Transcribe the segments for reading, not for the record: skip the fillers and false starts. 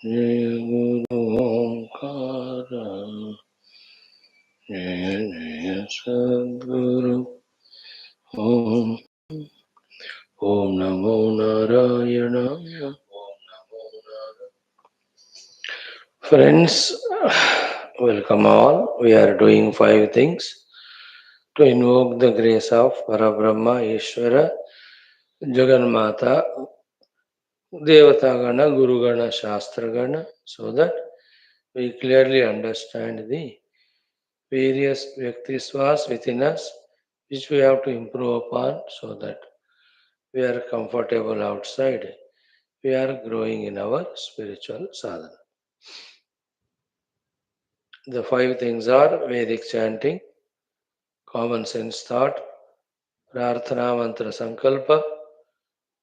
Jai Guru Omkara, Jai Jai Sadguru Om. Om Namo Narayana. Friends, welcome all. We are doing 5 things to invoke the grace of Parabrahma, Ishvara, Jagannatha, Devatagana, Gurugana, Shastragana, so that we clearly understand the various Vyaktisvas within us which we have to improve upon so that we are comfortable outside. We are growing in our spiritual sadhana. The 5 things are Vedic chanting, common sense thought, Prarthana mantra sankalpa,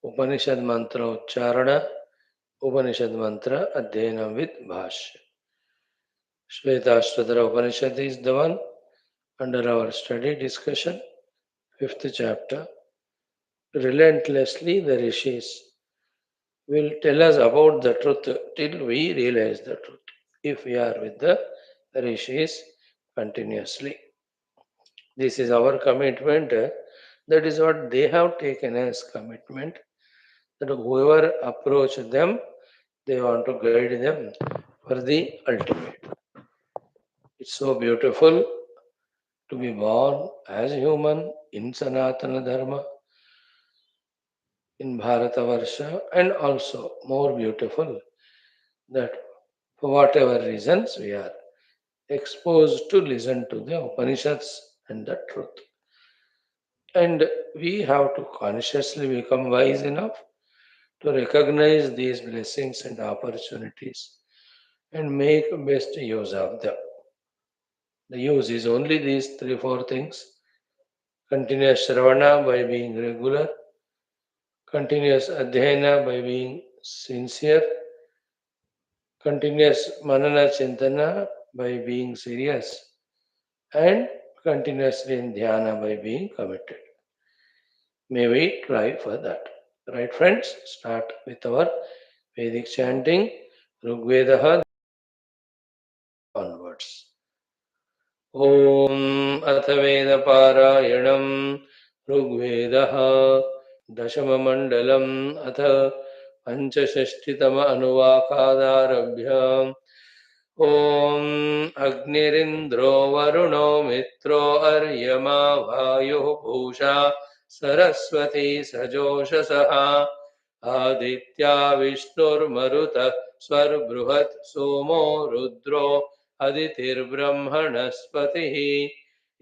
Upanishad mantra ucharana, Upanishad mantra adhyanam with Bhashyam. Shwethashwathara Upanishad is the one under our study discussion, 5th chapter. Relentlessly the rishis will tell us about the truth till we realize the truth. If we are with the rishis continuously. This is our commitment. That is what they have taken as commitment. That whoever approach them, they want to guide them for the ultimate. It's so beautiful to be born as human in Sanatana Dharma, in Bharatavarsha, and also more beautiful that for whatever reasons we are exposed to listen to the Upanishads and the truth. And we have to consciously become wise enough to recognize these blessings and opportunities and make best use of them. The use is only these 3-4 things. Continuous Shravana by being regular, continuous Adhyayana by being sincere, continuous Manana Chintana by being serious, and continuously in Dhyana by being committed. May we try for that. Right, friends? Start with our Vedic chanting, Rigvedaha onwards. Om Athaveda-parayinam Rigvedaha Dashamamandalam Atha Panchashashtitama-anuvakadarabhyam Om Agnirindro Varuno Mitro Aryama Vayu Bhusha Saraswati Sajoshasaha Aditya Vishnur Maruta Swarbruhat Somo Rudro Aditir Brahmanaspatihi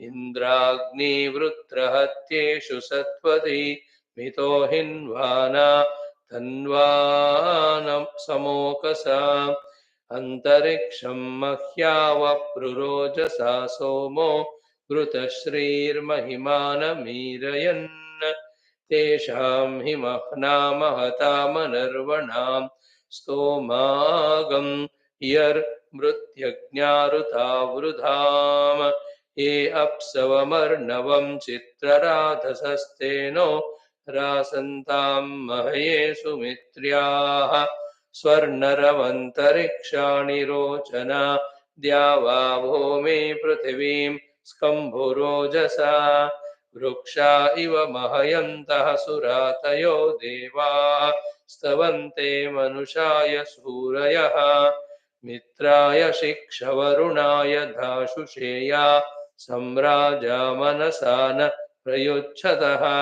Indragni Vrutrahatyeshu Satvati Mito Hinvana Tanvanam Samokasa Antariksham Mahyavaprurojaσα Somo Ghrutashrīr-mahimānamirāyan Tesham himahna-mahata-manarvanam Stomagam yar mrutyajñāruta-vrudhām Ye apsavamarnavam chitraradhasasteno Rasantam mahaye sumitriyāh Swarnaravantarikshāni rochana Dyava bhumi prithivim skambhurojasa Vruksha iva mahayantah suratayo deva Stavante manushaya surayah Mitraya shikshavarunaya dhashusheya Samraja manasana prayuchataha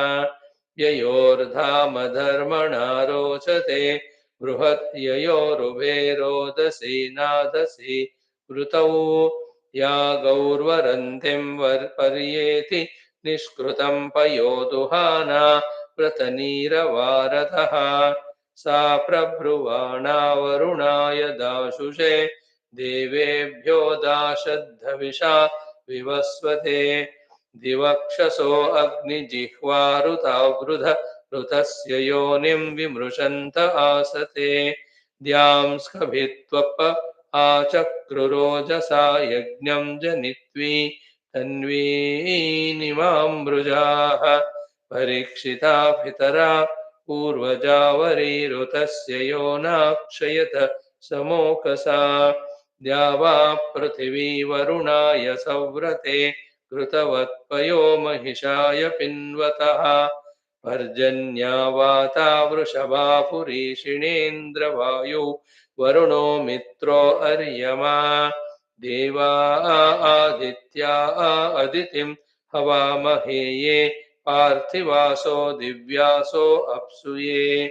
Yayordhama dharmana rochate Bruhat yayorubhe rodasi nadasi Vrutau ya gaurvarantim paryeti Nishkrutam payoduhana Pratanira varataha Sa prabhruvana varunaya dashushe Devebhyo dashadhavisha vivasvate Divakṣaso agni jihvaruta vrudha Rutasya yonim vimrushanta asate Dhyam skabhitvapa achakrurojasa yajñam janitvi Tanvīnimāmbrujāha parikṣitā pitara purvajāvarī rutasya yonakṣayata समोकसा द्यावा पृथिवी वरुणाय सव्रते कृतवत्पयो महिषाय पिन्वतः पर्जन्या वाता वृषभा पुरीषिणेन्द्रवायु वरुणो मित्रो अर्यमा देवा आदित्या अदितिं हवामहे ये पार्थिवासो दिव्यासो अप्सुये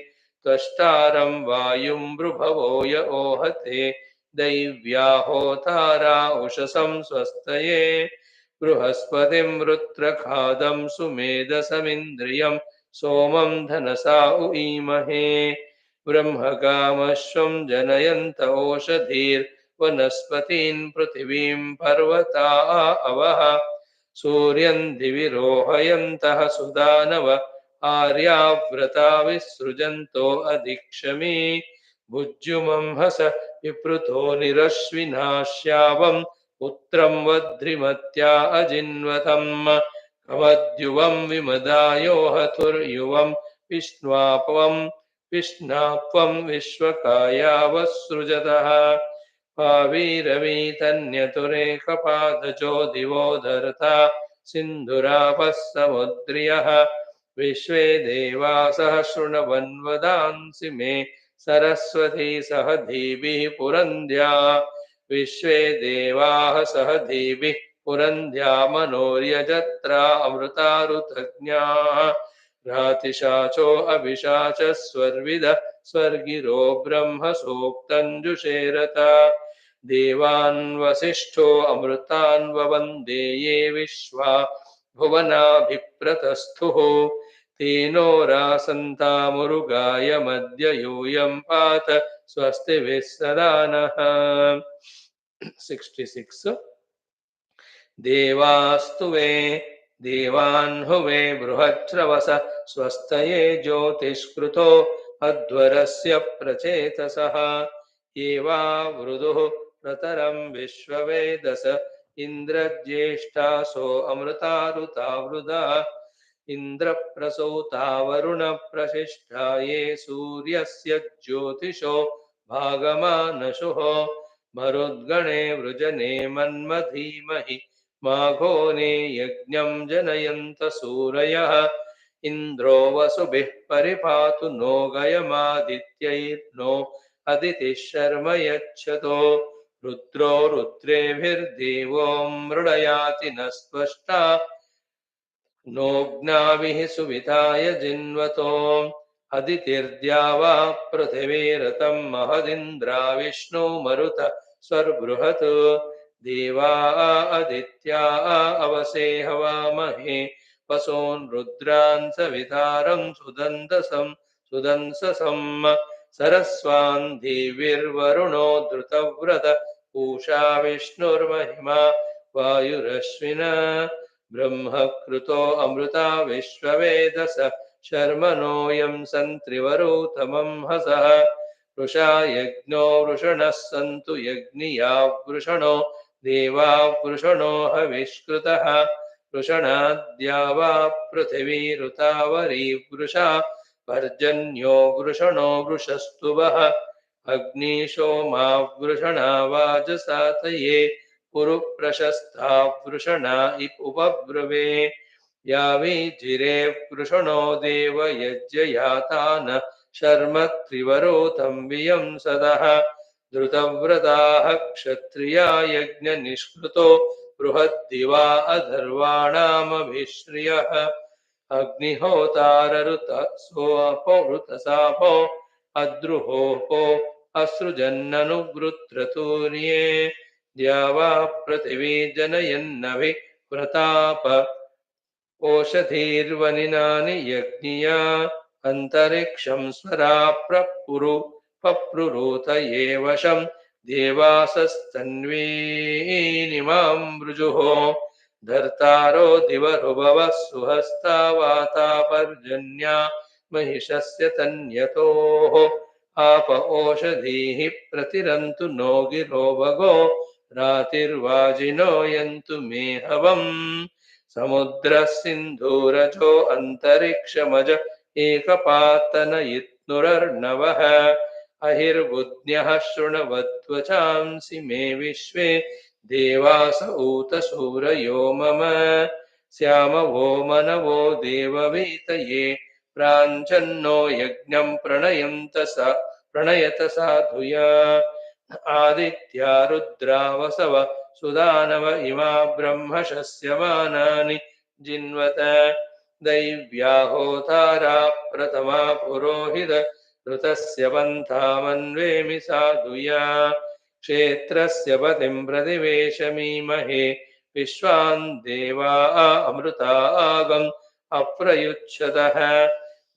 त्वष्टारं वायुं भृभवो य ओहते दैव्या होतारा उषसं स्वस्तये बृहस्पतिं रुद्रखादं सुमेधसमिन्द्रियं सोमं धनसा उईमहे ब्रह्मकामश्वं जनयन्त ओषधीर्वनस्पतीन् पृथिवीं पर्वता अवः सूर्यं दिवि रोहयन्तः सुदानव आर्याव्रता विसृजन्तो अधिक्षमी भुज्युमंहस विपृतो निरश्विना श्यावम् पुत्रं वध्रिमत्या अजिन्वतम् कमद्युवं विमदायो हतुर्युवं विष्णाप्वं विश्वकायावसृजतः पावीरवीतन्यतुरेकपादजो दिवो धर्ता सिन्धुरापः समुद्र्यः विश्वे देवासः शृण्वन्वदांसि मे सरस्वती सह धीभिः पुरन्द्या विश्वे देवाः सह धीभिः पुरन्द्या मनोर्यजत्रा अमृतारुतज्ञाः रातिशाचो अभिशाच स्वर्विद स्वर्गिरो ब्रह्म सूक्तञ्जुषेरत देवान् वसिष्ठो अमृतान् ववन्दे ये विश्वा भुवनाभिप्रतस्थुः तेनो रासन्तामुरुगाय मद्य यूयं पात स्वस्तिभिः सदा नः 66 देवास्तु वे देवान् हुवे बृहच्छ्रवस स्वस्तये ज्योतिष्कृतो अध्वरस्य प्रचेतसः एवा वृदुः प्रतरं विश्ववेदस इन्द्रज्येष्ठासो अमृतारुता वृदा इन्द्रप्रसूता वरुणप्रशिष्टा ये सूर्यस्य ज्योतिषो भागमानशुः मरुद्गणे वृजने मन्मधीमहि माघोने यज्ञं जनयन्त सूरयः इन्द्रो वसुभिः परिपातु नो गयमादित्यैर्नो अदितिः शर्म यच्छतो रुद्रो रुद्रेभिर्देवो मृडयाति न स्पष्टा नोऽग्नाभिः सुविताय जिन्वतो अदितिर्द्या वा पृथिवीरतं महदिन्द्रा विष्णु मरुत स्वर्बृहत् देवा अदित्या अवसे हवामहे वसून् रुद्रान् सवितारं सुदंससं सरस्वान् देवीर्वरुणो धृतव्रत पूषा विष्णुर्महिमा वायुरश्विन ब्रह्मकृतो अमृता विश्ववेदस शर्मणोऽयं सन्त्रिवरोतमं हसः वृषा यज्ञो वृषणः सन्तु यज्ञिया वृषणो देवा वृषणो हविष्कृतः वृषणाद्या वा पृथिवीरुतावरी वृषा पर्जन्यो वृषणो वृषस्तुवः अग्निशोमा वृषणा वाजसातये पुरु प्रशस्ता वृषणा उपब्रवे यावीजिरे वृषणो देव यज्ञयातान शर्म त्रिवरोतं वियं सदः धृतव्रताः क्षत्रिया यज्ञनिष्कृतो बृहद्दिवा अधर्वाणामभिश्रियः अग्निहोताररुतसापो अद्रुहोपो असृजन्ननुवृत्रतूर्ये द्यावा पृथिवी जनयन्नभि प्रताप ओषधीर्वनिनानि यज्ञिया अन्तरिक्षं स्वरा पप्रुरूत ये वशं देवासस्तन्वीनिमां मृजुः धर्तारो दिवरुभवः सुहस्ता वाता पर्जन्या महिषस्य तन्यतोः आप ओषधीः प्रतिरन्तु नो गिरो भगो रातिर्वाजिनो यन्तु मे हवम् समुद्रः सिन्धूरजो अन्तरिक्षमज एकपातनयित्नुरर्णवः अहिर्बुद्ध्यः शृण्वद्वचांसि मे विश्वे देवास ऊत सूरयो मम श्यामवो मनवो देववीतये प्राञ्चन्नो यज्ञं प्रणयत साधुया आदित्या रुद्रा वसव सुदानव इमा ब्रह्मशस्यमानानि जिन्वत दैव्या होतारा प्रथमा पुरोहित ऋतस्य पन्थामन्वेमि साधुया क्षेत्रस्य पतिं प्रतिवेशमीमहे विश्वान् देवा अमृता आगम् अप्रयुच्छतः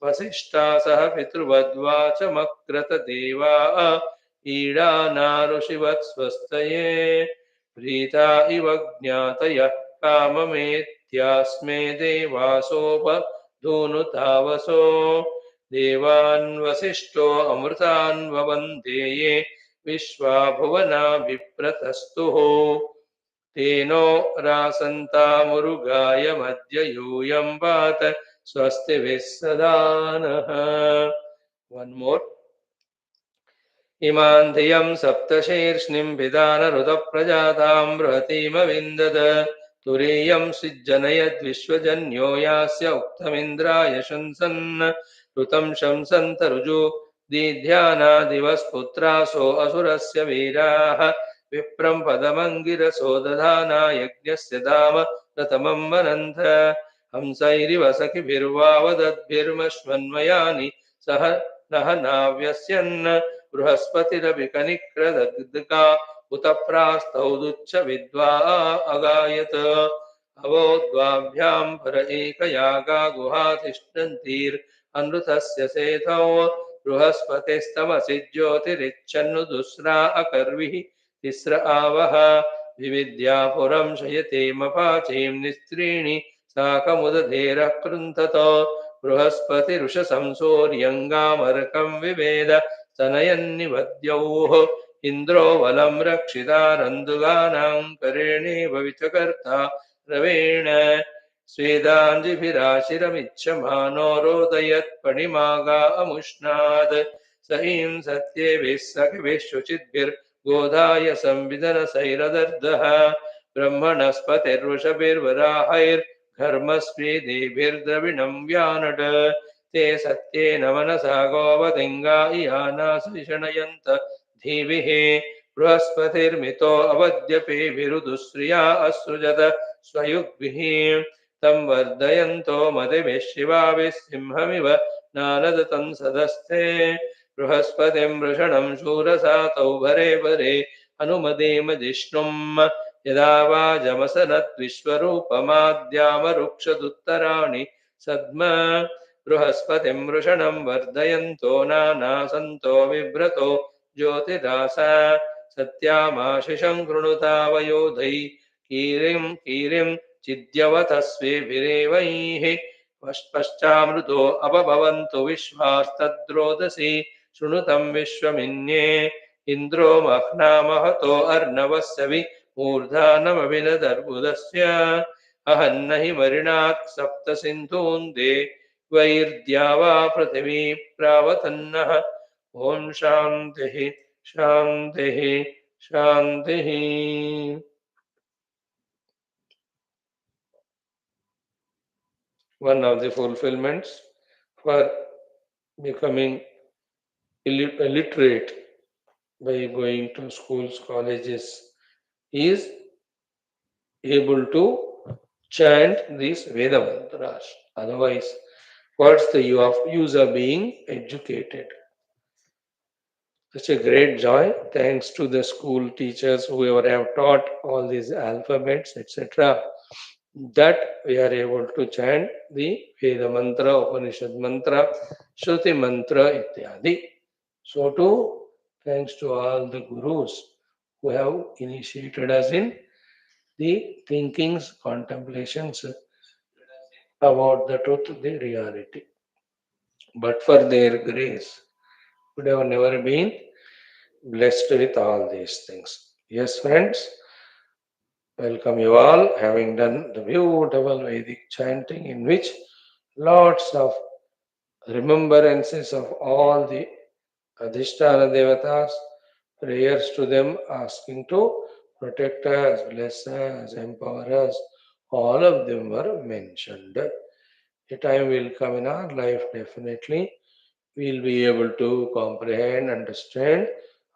वसिष्ठा सह पितृवद्वाचमक्रत देवा ईडानारुषिवत् स्वस्तये प्रीता इव ज्ञातयः काममेत्यास्मे देवासोपधूनुतावसो देवान् वसिष्ठो अमृतान् ववन्दे ये विश्वा भुवना विप्रतस्तुः तेनो रासन्तामुरुगाय मद्य यूयं वात स्वस्तिभिः सदा नः. One more. इमान् धियं सप्तशीर्ष्णिं विधानऋतप्रजातां बृहतीमविन्दद तुरीयं सिज्जनयद्विश्वजन्यो यास्य उक्तमिन्द्राय शंसन् ऋतं शंसन्त ऋजु दीध्याना दिवस्पुत्रासो असुरस्य वीराः विप्रं पदमङ्गिरसो दधाना यज्ञस्य धाम प्रथमं वनन्त हंसैरिव सखिभिर्वावदद्भिर्मश्वन्मयानि सह नः नाव्यस्यन् बृहस्पतिरभिकनिक्रदग्धका उत प्रास्तौ दुच्च विद्वा अगायत अवोद्वाभ्यां पर एकयागा गुहातिष्ठन्तीरनृतस्य सेतौ बृहस्पतिस्तमसि ज्योतिरिच्छन्नु दुस्रा अकर्विः तिस्र आवह विविद्या पुरं शयते मपाचीं निस्त्रीणि साकमुदधेरः कृन्तत बृहस्पतिरुषसंसूर्यङ्गामर्कं विवेद तनयन्निवद्यौः इन्द्रो वलं रक्षितारन्दुगानां करेणेव विचकर्ता रवेण स्वेदाञ्जिभिराशिरमिच्छमानो रोदयत्पणिमागा अमुष्णात् स ईं सत्येभिः सखिभिः शुचिद्भिर्गोधाय संविदनसैरदर्दः ब्रह्मणस्पतिर्वृषभिर्वराहैर्घर्मस्वेदेभिर्द्रविणं व्यानट ते सत्येन मनसा गोवतिङ्गा इयानासविषणयन्त धीभिः बृहस्पतिर्मितो अवद्यपेभिरुदुश्रिया असृजत स्वयुग्भिः तं वर्धयन्तो मदिभिः शिवाभिः सिंहमिव नानदतं सदस्ते बृहस्पतिं वृषणं शूरसातौ भरे भरे अनुमदेम जिष्णुम् यदा वाजमसनद्विश्वरूपमाद्यामरुक्षदुत्तराणि सद्म बृहस्पतिं वृषणं वर्धयन्तो नानासन्तो बिभ्रतो ज्योतिदासा सत्यामाशिषं कृणुतावयोधै कीरिं चिद्यवतः स्वेभिरेवैः पश्चामृतो अपभवन्तु विश्वास्तद्रोदसी शृणुतं विश्वमिन्ये इन्द्रो मह्ना महतो अर्णवस्य वि मूर्धानमभिनदर्बुदस्य अहन्न हि मरिणात् सप्त सिन्धून् वैर्द्या वा पृथिवी प्रावतन्नः ॐ शान्तिः शान्तिः शान्तिः. One of the fulfillments for becoming illiterate by going to schools, colleges is able to chant these Veda mantras. Otherwise, what's the use of being educated? Such a great joy, thanks to the school teachers, whoever have taught all these alphabets, etc., that we are able to chant the Veda mantra, Upanishad mantra, Shruti mantra, ityadi. So too, thanks to all the gurus who have initiated us in the thinkings, contemplations about the truth, the reality. But for their grace, would have never been blessed with all these things. Yes, friends, welcome you all, having done the beautiful Vedic chanting in which lots of remembrances of all the Adhisthana Devatas, prayers to them asking to protect us, bless us, empower us, all of them were mentioned. A time will come in our life, definitely, we'll be able to comprehend, understand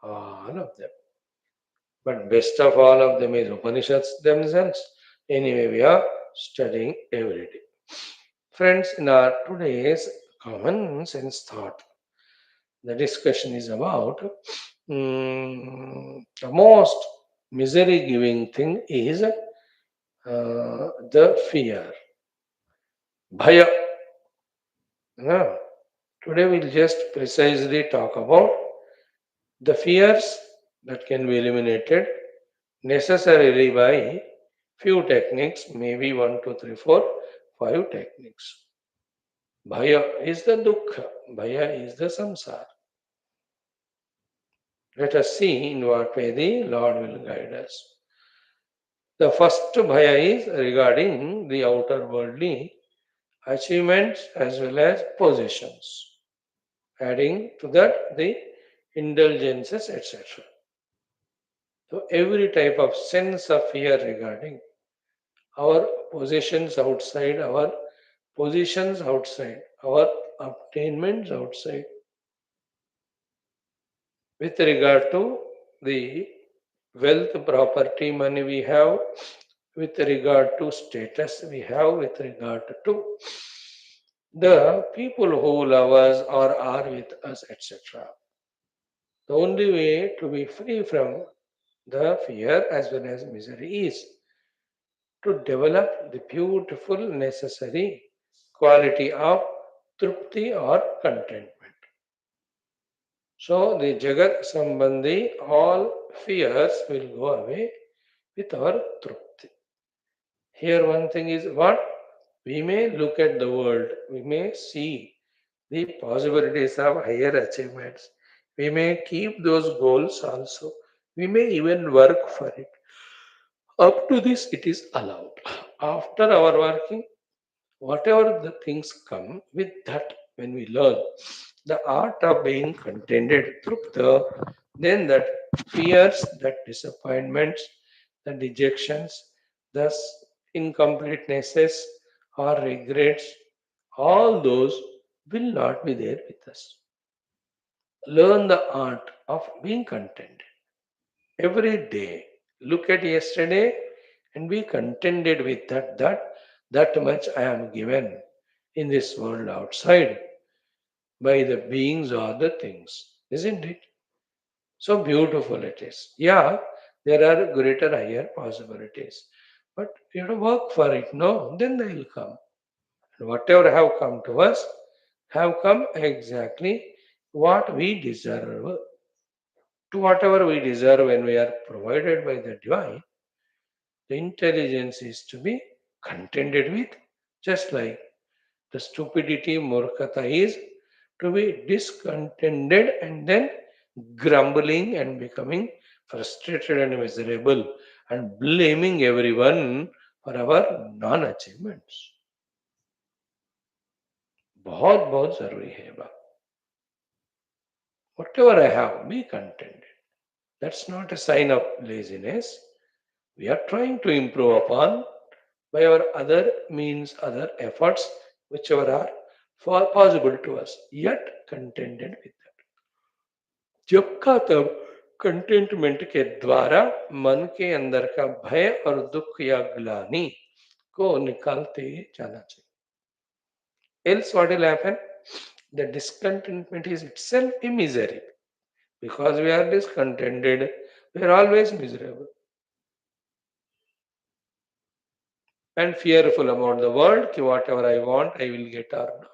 all of them. But best of all of them is Upanishads themselves. Anyway, we are studying every day. Friends, in our today's common sense thought, the discussion is about the most misery giving thing is the fear, bhaya. Now, today we'll just precisely talk about the fears that can be eliminated necessarily by few techniques, maybe one, two, three, four, five techniques. Bhaya is the dukkha, bhaya is the samsara. Let us see in what way the Lord will guide us. The first bhaya is regarding the outer worldly achievements as well as possessions, adding to that the indulgences, etc. So, every type of sense of fear regarding our possessions outside, our positions outside, our obtainments outside, with regard to the wealth, property, money we have, with regard to status we have, with regard to the people who love us or are with us, etc. The only way to be free from the fear as well as misery is to develop the beautiful necessary quality of trupti or contentment. So the Jagat Sambandhi, all fears will go away with our trupti. Here one thing is what? We may look at the world, we may see the possibilities of higher achievements. We may keep those goals also. We may even work for it. Up to this, it is allowed. After our working, whatever the things come with that, when we learn the art of being contented through then that fears, that disappointments, the dejections, thus incompletenesses or regrets, all those will not be there with us. Learn the art of being contented every day. Look at yesterday and be contented with that much I am given in this world outside by the beings or the things, isn't it? So beautiful it is. Yeah, there are greater, higher possibilities, but you have to work for it. No, then they will come. And whatever have come to us have come exactly what we deserve. To whatever we deserve when we are provided by the divine, the intelligence is to be contented with, just like the stupidity, murkata is to be discontented and then grumbling and becoming frustrated and miserable and blaming everyone for our non achievements. बहुत बहुत जरूरी है बा. Whatever I have, be contented. That's not a sign of laziness. We are trying to improve upon by our other means, other efforts, whichever are possible to us, yet contented with that. जब का तब containment के द्वारा मन के अंदर का भय और दुख या ग्लानि को निकालते जाना चाहिए. Else, what will happen? The discontentment is itself a misery. Because we are discontented, we are always miserable and fearful about the world. Ki whatever I want, I will get or not.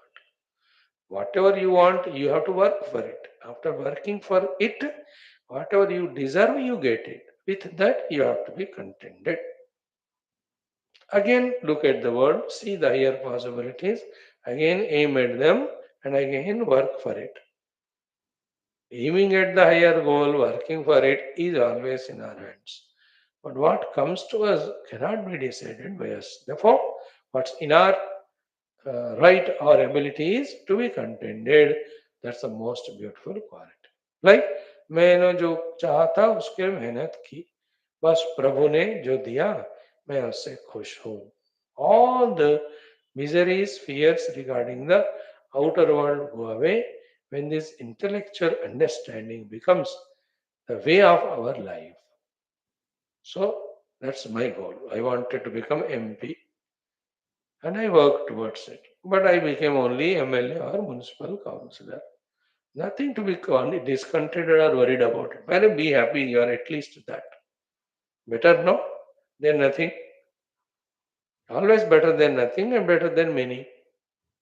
Whatever you want, you have to work for it. After working for it, whatever you deserve, you get it. With that, you have to be contented. Again, look at the world, see the higher possibilities, again, aim at them, and again, work for it. Aiming at the higher goal, working for it is always in our hands. But what comes to us cannot be decided by us. Therefore, what's in our right or ability is to be contented. That's the most beautiful quality. Like मैंने जो चाहा था उसके मेहनत की, बस प्रभु ने जो दिया मैं उससे खुश हूँ. All the miseries, fears regarding the outer world go away when this intellectual understanding becomes the way of our life. So that's my goal. I wanted to become MP and I worked towards it. But I became only MLA or municipal councillor. Nothing to be discontented or worried about it. Better be happy you are at least that. Better no than nothing. Always better than nothing and better than many.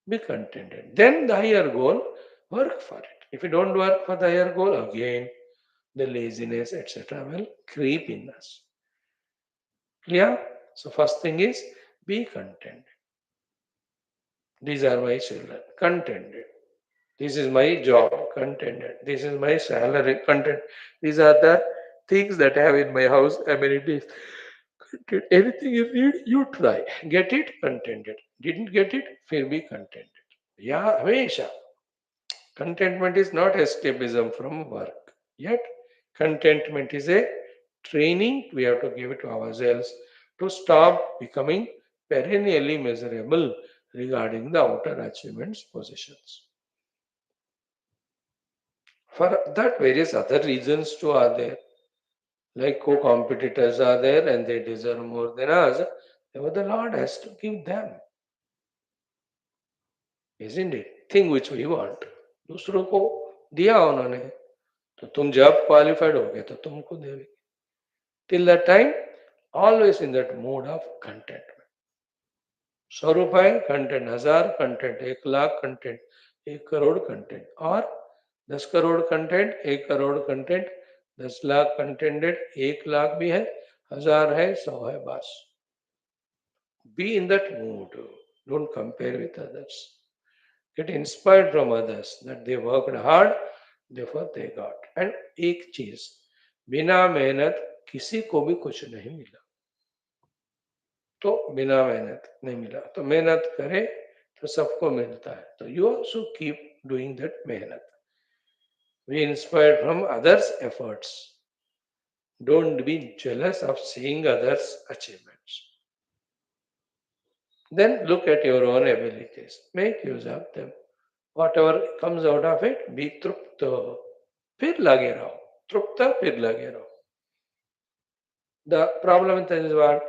Be contented. Then the higher goal, work for it. If you don't work for the higher goal, again the laziness, etc. will creep in us. Clear? So first thing is be content. These are my children. Contented. This is my job. Contented. This is my salary. Content. These are the things that I have in my house. Amenities. Content. Anything you need, you try. Get it. Contented. Didn't get it? Feel be contented. Yeah, Hamesha. Contentment is not escapism from work. Yet, contentment is a training we have to give it to ourselves to stop becoming perennially miserable regarding the outer achievements, possessions. For that, various other reasons too are there. Like co-competitors are there and they deserve more than us. Therefore, the Lord has to give them, isn't it? Thing which we want. दूसरों को दिया उन्होंने तो तुम जब qualified हो गए तो तुमको देंगे. Till that time, always in that mood of contentment. 100 रुपए content, 1000 content, 1 lakh content, 1 crore content और 10 crore content, 1 crore content, 10 lakh contented, 1 lakh भी है, 1000 है, 100 है, बस. Be in that mood. Don't compare with others. Get inspired from others that they worked hard, therefore they got. And एक चीज, बिना मेहनत किसी को भी कुछ नहीं मिला. तो बिना मेहनत नहीं मिला तो मेहनत करे तो सबको मिलता है. तो you also keep doing that मेहनत. We inspired from others' efforts. Don't be jealous of seeing others' achievements. Then look at your own abilities. Make use of them. Whatever comes out of it, be trupta. फिर लगे रहो. Trupta, फिर लगे रहो. The problem with that is what?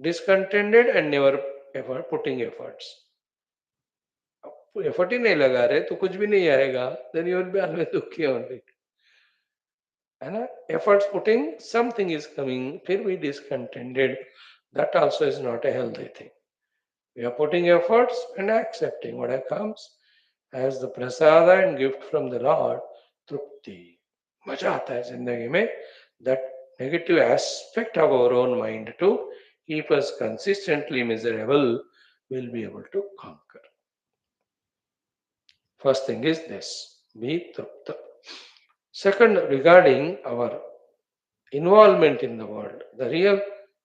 Discontented and never effort, putting efforts. Effort ही नहीं लगा रहे तो कुछ भी नहीं आएगा. Then you will be always दुखी only. है ना? Efforts putting, something is coming, फिर भी discontented. That also is not a healthy thing. We are putting efforts and accepting what comes as the prasada and gift from the Lord, trupti. मजा आता है जिंदगी में. That negative aspect of our own mind to keep us consistently miserable will be able to conquer. First thing is this, be trupta. Second, regarding our involvement in the world, the real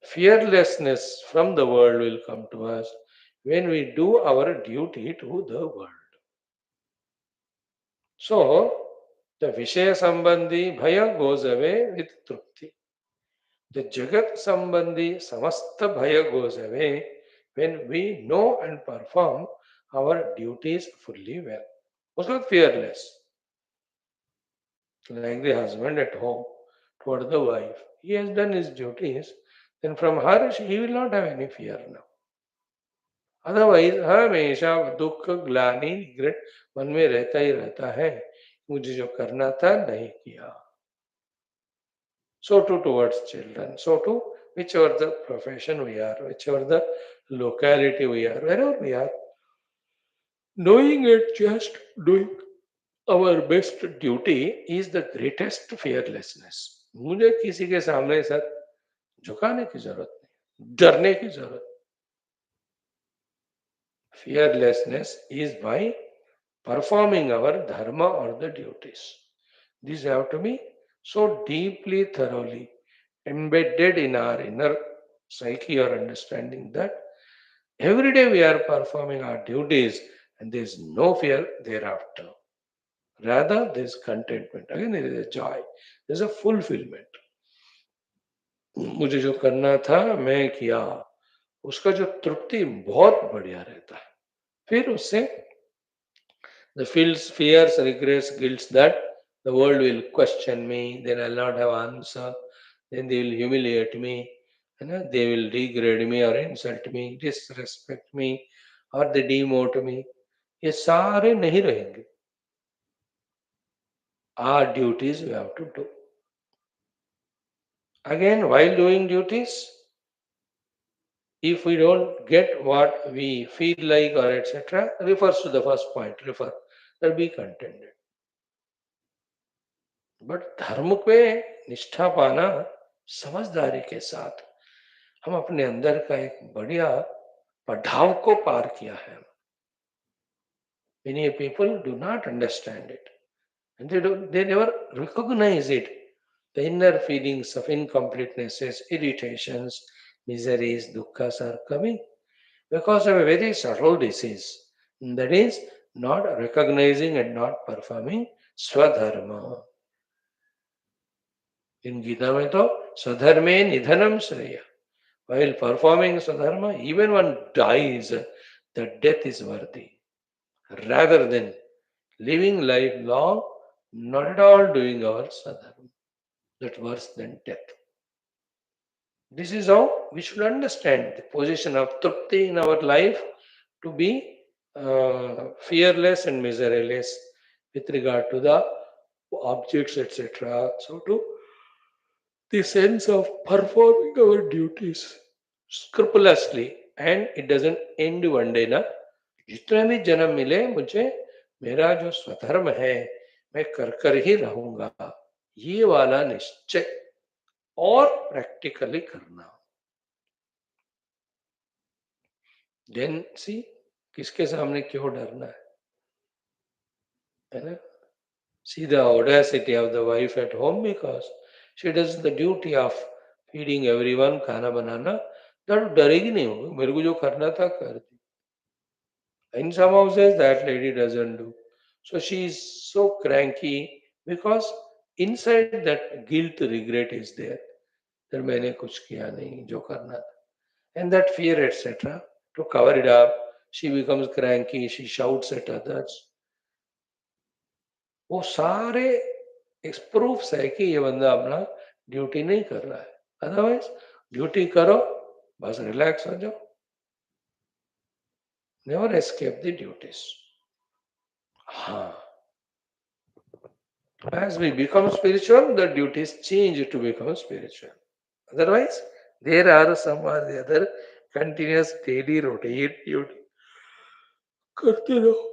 fearlessness from the world will come to us when we do our duty to the world. So, the Vishaya Sambandhi Bhaya goes away with Trupti. The Jagat Sambandhi Samasta Bhaya goes away when we know and perform our duties fully well. Also fearless, like the husband at home toward the wife. He has done his duties, then from her he will not have any fear now. Otherwise हमेशा दुख, ग्लानि, regret मन में रहता ही रहता है. मुझे जो करना था नहीं किया. So too towards children. So too whichever the profession we are, whichever the locality we are, wherever we are, knowing it, just doing our best duty is the greatest fearlessness. मुझे किसी के सामने सर झुकाने की जरूरत नहीं, डरने की जरूरत. Fearlessness is by performing our dharma or the duties. These have to be so deeply, thoroughly embedded in our inner psyche or understanding that every day we are performing our duties and there is no fear thereafter. Rather, there is contentment. Again, there is a joy. There is a fulfillment. मुझे जो करना था मैं किया, उसका जो तृप्ति बहुत बढ़िया रहता है. फिर उससे the fears, regrets, guilt that the world will question me, then I'll not have answer, then they will humiliate me, they will degrade me or insult me, disrespect me, or they demote me. ये सारे नहीं रहेंगे. Our duties we have to do. Again, while doing duties, if we don't get what we feel like or etc., refers to the first point, refer, that be contented. But धर्म पे निष्ठा पाना समझदारी के साथ, हम अपने अंदर का एक बढ़िया पड़ाव को पार किया है. Many people do not understand it and they never recognize it. The inner feelings of incompletenesses, irritations, miseries, dukkha's are coming because of a very subtle disease. That is not recognizing and not performing swadharma. In Gita में तो स्वधर्मे निधनम श्रेय. While performing swadharma, even one dies, the death is worthy. Rather than living life long, not at all doing our swadharma. That's worse than death. This is how we should understand the position of trupti in our life, to be fearless and miseryless with regard to the objects, etc. So, to the sense of performing our duties scrupulously, and it doesn't end one day ना. जितने भी जन्म मिले मुझे, मेरा जो स्वधर्म है मैं कर कर ही रहूंगा, ये वाला निश्चय और प्रैक्टिकली करना. देन सी, किसके सामने क्यों डरना है ना. See the audacity of the wife at home, because she does the duty of feeding everyone, खाना बनाना. तो डरेगी नहीं, होगी मेरे को जो करना था कर दी. In some houses that lady doesn't do, so she is so cranky because inside that guilt, regret is there that मैंने कुछ किया नहीं जो करना था, and that fear etc. To cover it up, she becomes cranky, she shouts at others. वो सारे proofs है कि ये बंदा अपना ड्यूटी नहीं कर रहा है. अदरवाइज ड्यूटी करो, बस रिलैक्स हो जाओ. Never escape the duties. हाँ, as we become spiritual, the duties change to become spiritual. Otherwise, there are some or the other continuous daily routine duty करते रहो,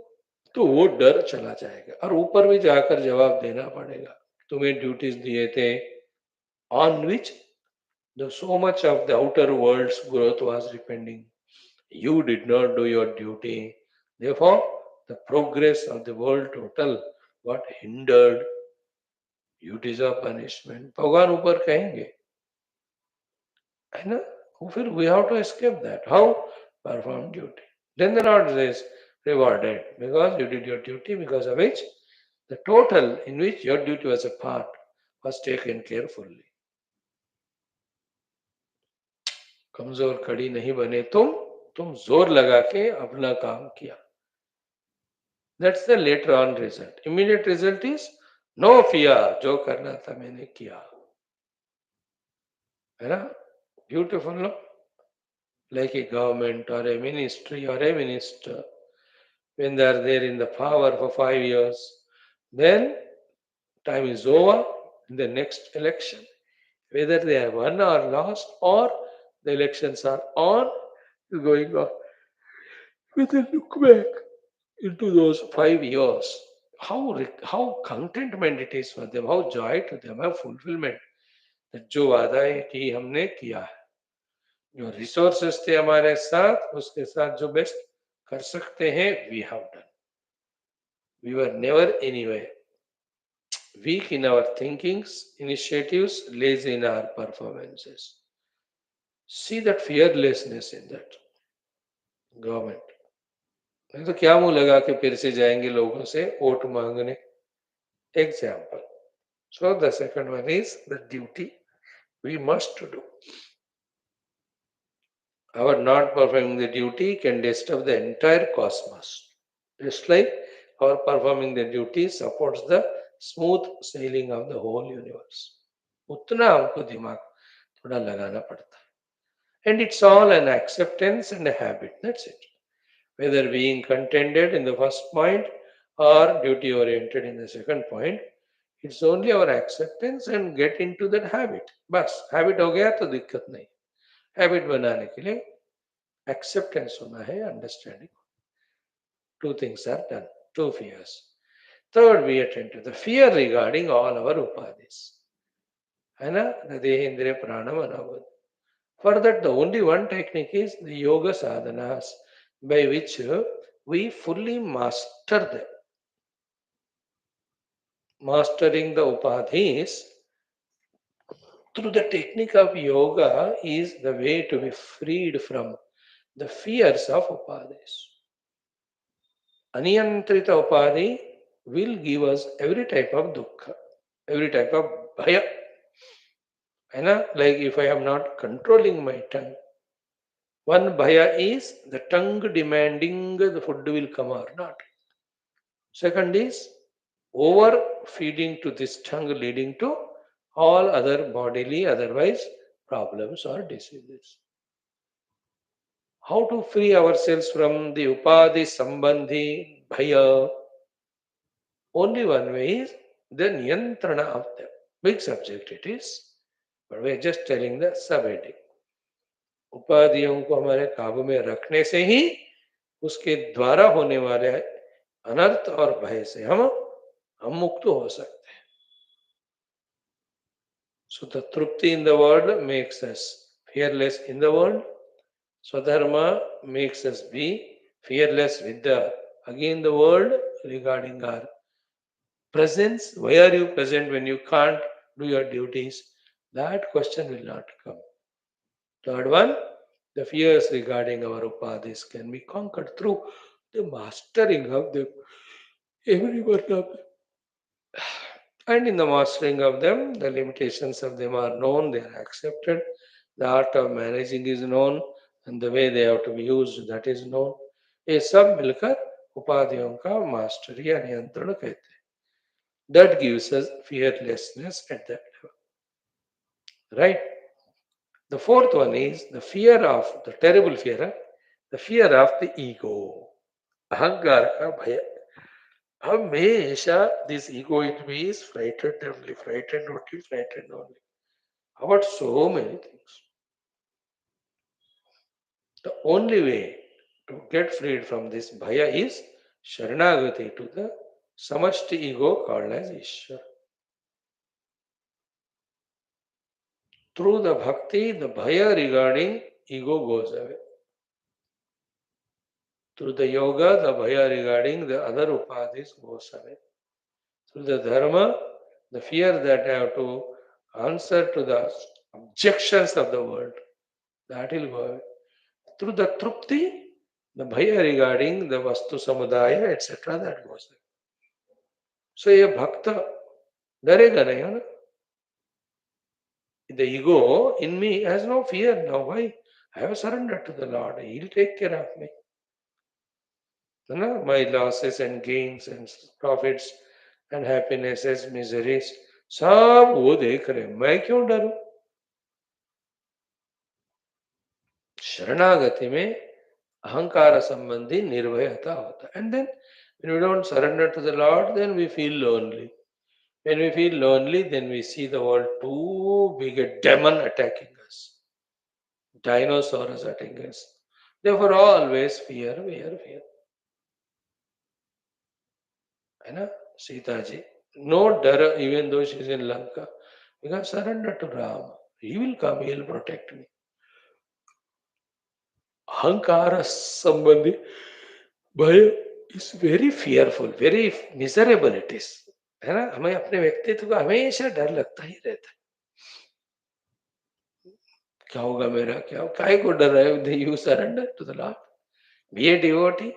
तो वो डर चला जाएगा और ऊपर भी जाकर जवाब देना पड़ेगा. तुम्हें ड्यूटीज दिए थे on which so much of the outer world's growth was depending. You did not do your duty. Therefore, the progress of the world total got hindered. You deserve punishment. भगवान ऊपर कहेंगे, है ना. फिर we have to escape that. How? Perform duty. Then the Lord says, rewarded because you did your duty, because of which the total in which your duty was a part was taken carefully. कमजोर कड़ी नहीं बने तुम जोर लगा के अपना काम किया. That's the later on result. Immediate result is no fear. जो करना था मैंने किया, है ना. Beautiful, no? Like a government or a ministry or a minister, when they are there in the power for 5 years, then time is over. In the next election, whether they have won or lost, or the elections are on, going on, with a look back into those 5 years, how contentment it is for them, how joy to them, how fulfillment. that जो वादा है कि हमने किया है, जो resources थे हमारे साथ, उसके साथ जो बेस्ट कर सकते हैं, we have done. We were never anyway weak in our thinkings, initiatives, lazy in our performances. See that fearlessness in that government. नहीं तो क्या मुंह लगा के फिर से जाएंगे लोगों से वोट मांगने. example. So the second one is the duty we must do. Our not performing the duty can disturb the entire cosmos. Just like our performing the duty supports the smooth sailing of the whole universe. उतना हमको दिमाग थोड़ा लगाना पड़ता है. And it's all an acceptance and a habit. That's it. Whether being contented in the first point or duty oriented in the second point, it's only our acceptance and get into that habit. बस habit हो गया तो दिक्कत नहीं. Habit बनाने के लिए acceptance होना है, understanding. Two things are done. Two fears. Third, we attend to the fear regarding all our upadhis. है ना? The Dehendriya Prana Manavad. For that, the only one technique is the yoga sadhanas by which we fully master them. Mastering the upadhis through the technique of yoga is the way to be freed from the fears of upadhis. Aniyantrita upadhi will give us every type of dukkha, every type of bhaya. Like if I am not controlling my tongue, one bhaya is the tongue demanding the food will come or not. Second is overfeeding to this tongue leading to all other bodily otherwise problems or diseases. How to free ourselves from the upadhi sambandhi bhaya? Only one way is the niyantrana of them. Big subject it is, but we are just telling the subheading. उपाधियों को हमारे काबू में रखने से ही उसके द्वारा होने वाले अनर्थ और भय से हम मुक्त हो सकते हैं. So the trupti in the world makes us fearless in the world. Swadharma makes us be fearless with the world regarding our presence. Why are you present when you can't do your duties? That question will not come. Third one, the fears regarding our upadhis can be conquered through the mastering of them, every one of them. And in the mastering of them, the limitations of them are known, they are accepted. The art of managing is known, and the way they have to be used, that is known. ये सब मिलकर उपाधियों का mastery या नियंत्रण कहते हैं. That gives us fearlessness at that level. Right? The fourth one is the fear of, the terrible fear, the fear of the ego. अहंकार का भय. हमेशा this ego in me is frightened only, frightened only, frightened only about so many things. The only way to get freed from this bhaya is sharanagati to the samashti ego called as Ishwar. Through the bhakti, the bhaya regarding ego goes away. Through the yoga, the bhaya regarding the other upadhis goes away. Through the dharma, the fear that I have to answer to the objections of the world, that will go away. Through the trupti, the bhaya regarding the vastu samudaya, etc., that goes away. So a bhakta darega nahi, है ना? The ego in me has no fear now. Why? I have surrendered to the Lord. He will take care of me. है ना? My losses and gains and profits and happinesses, miseries, सब वो देख रहे. मैं क्यों डरूं? शरणागति में अहंकार संबंधी निर्भयता होता है. And then when we don't surrender to the Lord, then we feel lonely. When we feel lonely, then we see the world too big, a demon attacking us, dinosaurs attacking us. Therefore, always fear, fear, fear. है ना? Sita ji, no dar, even though she is in Lanka, because surrender to Ram. He will come, he will protect me. Ahankara sambandhi bhaya is very fearful, very miserable it is. है ना? हमें अपने व्यक्तित्व का हमेशा डर लगता ही रहता है. क्या होगा मेरा, क्या काय को डर रहे हो? You surrender to the Lord, be a devotee,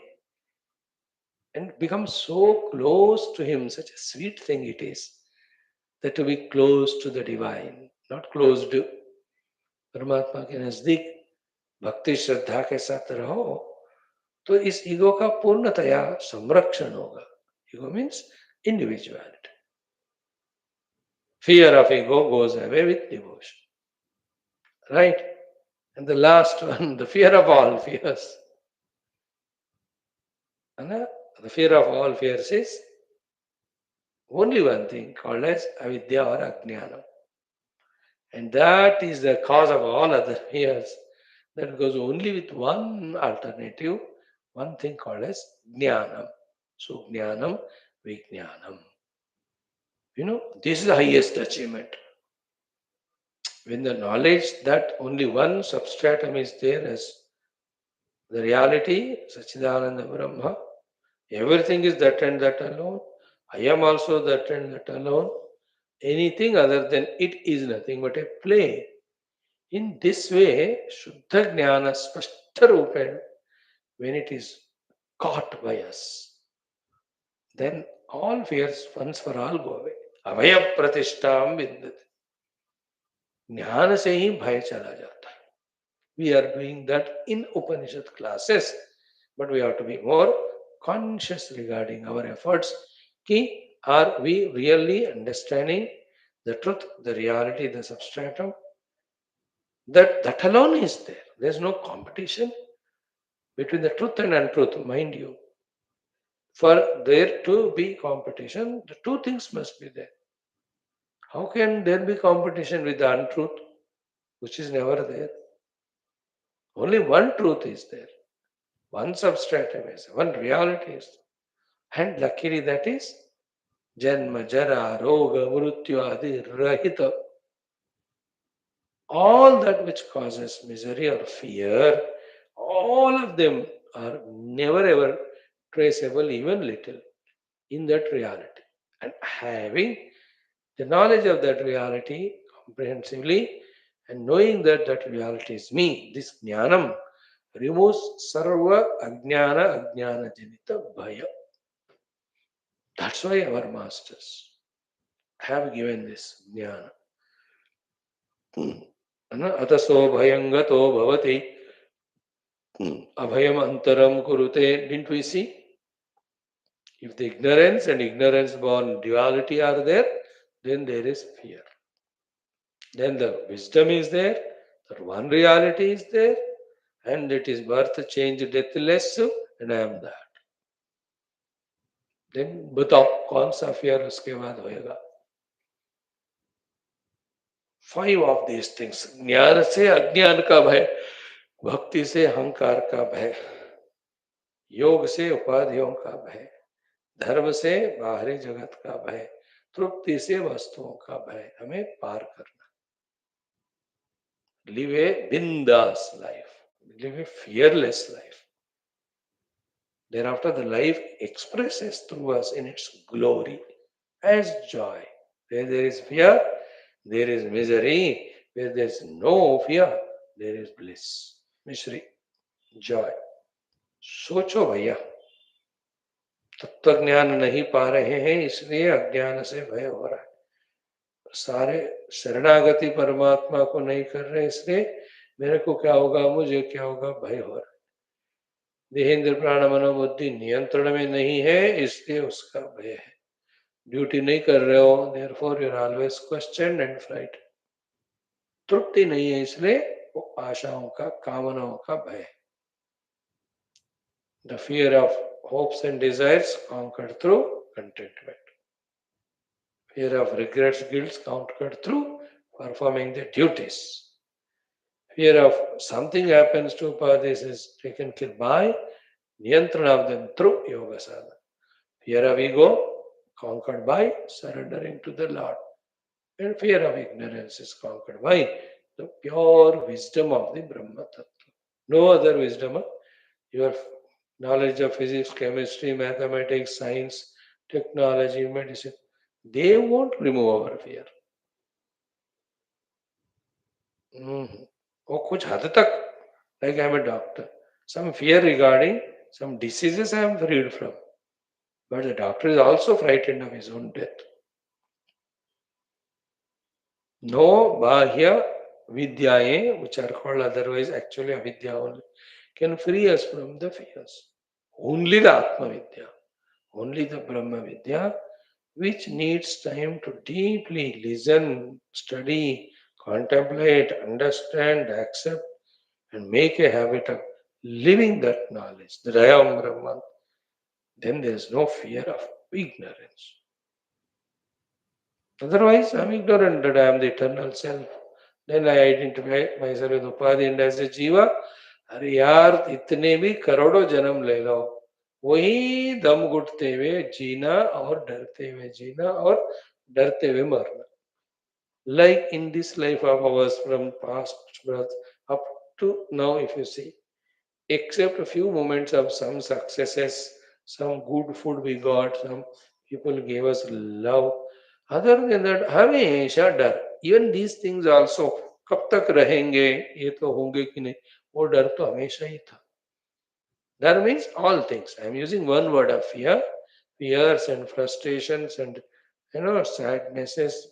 and become so close to Him. Such a sweet thing it is that to be close to the divine, not close to परमात्मा के नजदीक भक्ति श्रद्धा के साथ रहो तो इस ईगो का पूर्णतया संरक्षण होगा. Ego means individuality. Fear of ego goes away with devotion. Right? And the last one, the fear of all fears. And the fear of all fears is only one thing called as avidya or ajnana. And that is the cause of all other fears. That goes only with one alternative, one thing called as jnanam. So jnanam, vijnanam. This is the highest achievement. When the knowledge that only one substratum is there as the reality, Sachidananda Brahma, everything is that and that alone. I am also that and that alone. Anything other than it is nothing but a play. In this way, Shuddha Jnana Spashta Rupen, when it is caught by us, then all fears once for all go away. Abhaya Pratishtam Vindati. ज्ञान से ही भय चला जाता है. We are doing that in Upanishad classes, but we have to be more conscious regarding our efforts. Are we really understanding the truth, the reality, the substratum? That alone is there. There's no competition between the truth and untruth, mind you. For there to be competition, the two things must be there. How can there be competition with the untruth, which is never there? Only one truth is there. One substratum is, one reality is. And luckily that is Janma, Jara, Roga, Mrityu, Adi, Rahita. All that which causes misery or fear, all of them are never ever traceable even little in that reality. And having the knowledge of that reality comprehensively and knowing that that reality is me, this jnanam removes sarva ajnana janita bhaya. That's why our masters have given this jnana. Ataso bhayangato bhavati abhayam antaram kurute. Didn't we see? If the ignorance and ignorance born duality are there, then there is fear. Then the wisdom is there, that one reality is there, and it is birth, change, deathless, and I am that. Then बताओ कौन सा fear उसके बाद होएगा? Five of these things. ज्ञान से अज्ञान का भय, भक्ति से अहंकार का भय, योग से उपाधियों का भय, धर्म से बाहरी जगत का भय, तृप्ति से वस्तुओं का भय हमें पार करना. Live a bindas life. Live a fearless life. Thereafter, the life expresses through us in its glory as joy. Where there is fear, there is misery. Where there is no fear, there is bliss. Mishri, joy. सोचो भैया, तत्व ज्ञान नहीं पा रहे हैं इसलिए अज्ञान से भय हो रहा है. सारे शरणागति परमात्मा को नहीं कर रहे इसलिए मेरे को क्या होगा, मुझे क्या होगा, भय हो रहा है. देहेंद्र प्राण मनोबुद्धि नियंत्रण में नहीं है इसलिए उसका भय है. ड्यूटी नहीं कर रहे हो, therefore you are always questioned and fright. तृप्ति नहीं है इसलिए वो आशाओं का, कामनाओं का भय. The fear of hopes and desires conquered through contentment. Fear of regrets, guilt conquered through performing the duties. Fear of something happens to upadhis is taken care by niyantrana of them through yoga sadhana. Fear of ego conquered by surrendering to the Lord. And fear of ignorance is conquered by the pure wisdom of the Brahma Tattva. No other wisdom. Your knowledge of physics, chemistry, mathematics, science, technology, medicine, they won't remove our fear. वो कुछ हद तक, like I am a doctor, some fear regarding some diseases I am freed from. But the doctor is also frightened of his own death. No bahya vidyaye, which are called otherwise actually avidya only, can free us from the fears. Only the Atma Vidya, only the Brahma Vidya, which needs time to deeply listen, study, contemplate, understand, accept, and make a habit of living that knowledge, that I am Brahman, then there is no fear of ignorance. Otherwise, I'm ignorant that I am the eternal self. Then I identify myself with Upadhi and as a Jiva. अरे यार इतने भी करोड़ों जन्म ले लो वही दम घुटते हुए जीना और डरते हुए जीना और डरते हुए मरना. Like in this life of ours from past birth up to now, if you see, except a few moments of some successes, some good food we got, some people gave us love. Other than that, हमेशा डर. Even these things also, कब तक रहेंगे, ये तो होंगे कि नहीं, वो डर तो हमेशा ही था. That means all things. I am using one word of fear, fears and frustrations and sadnesses.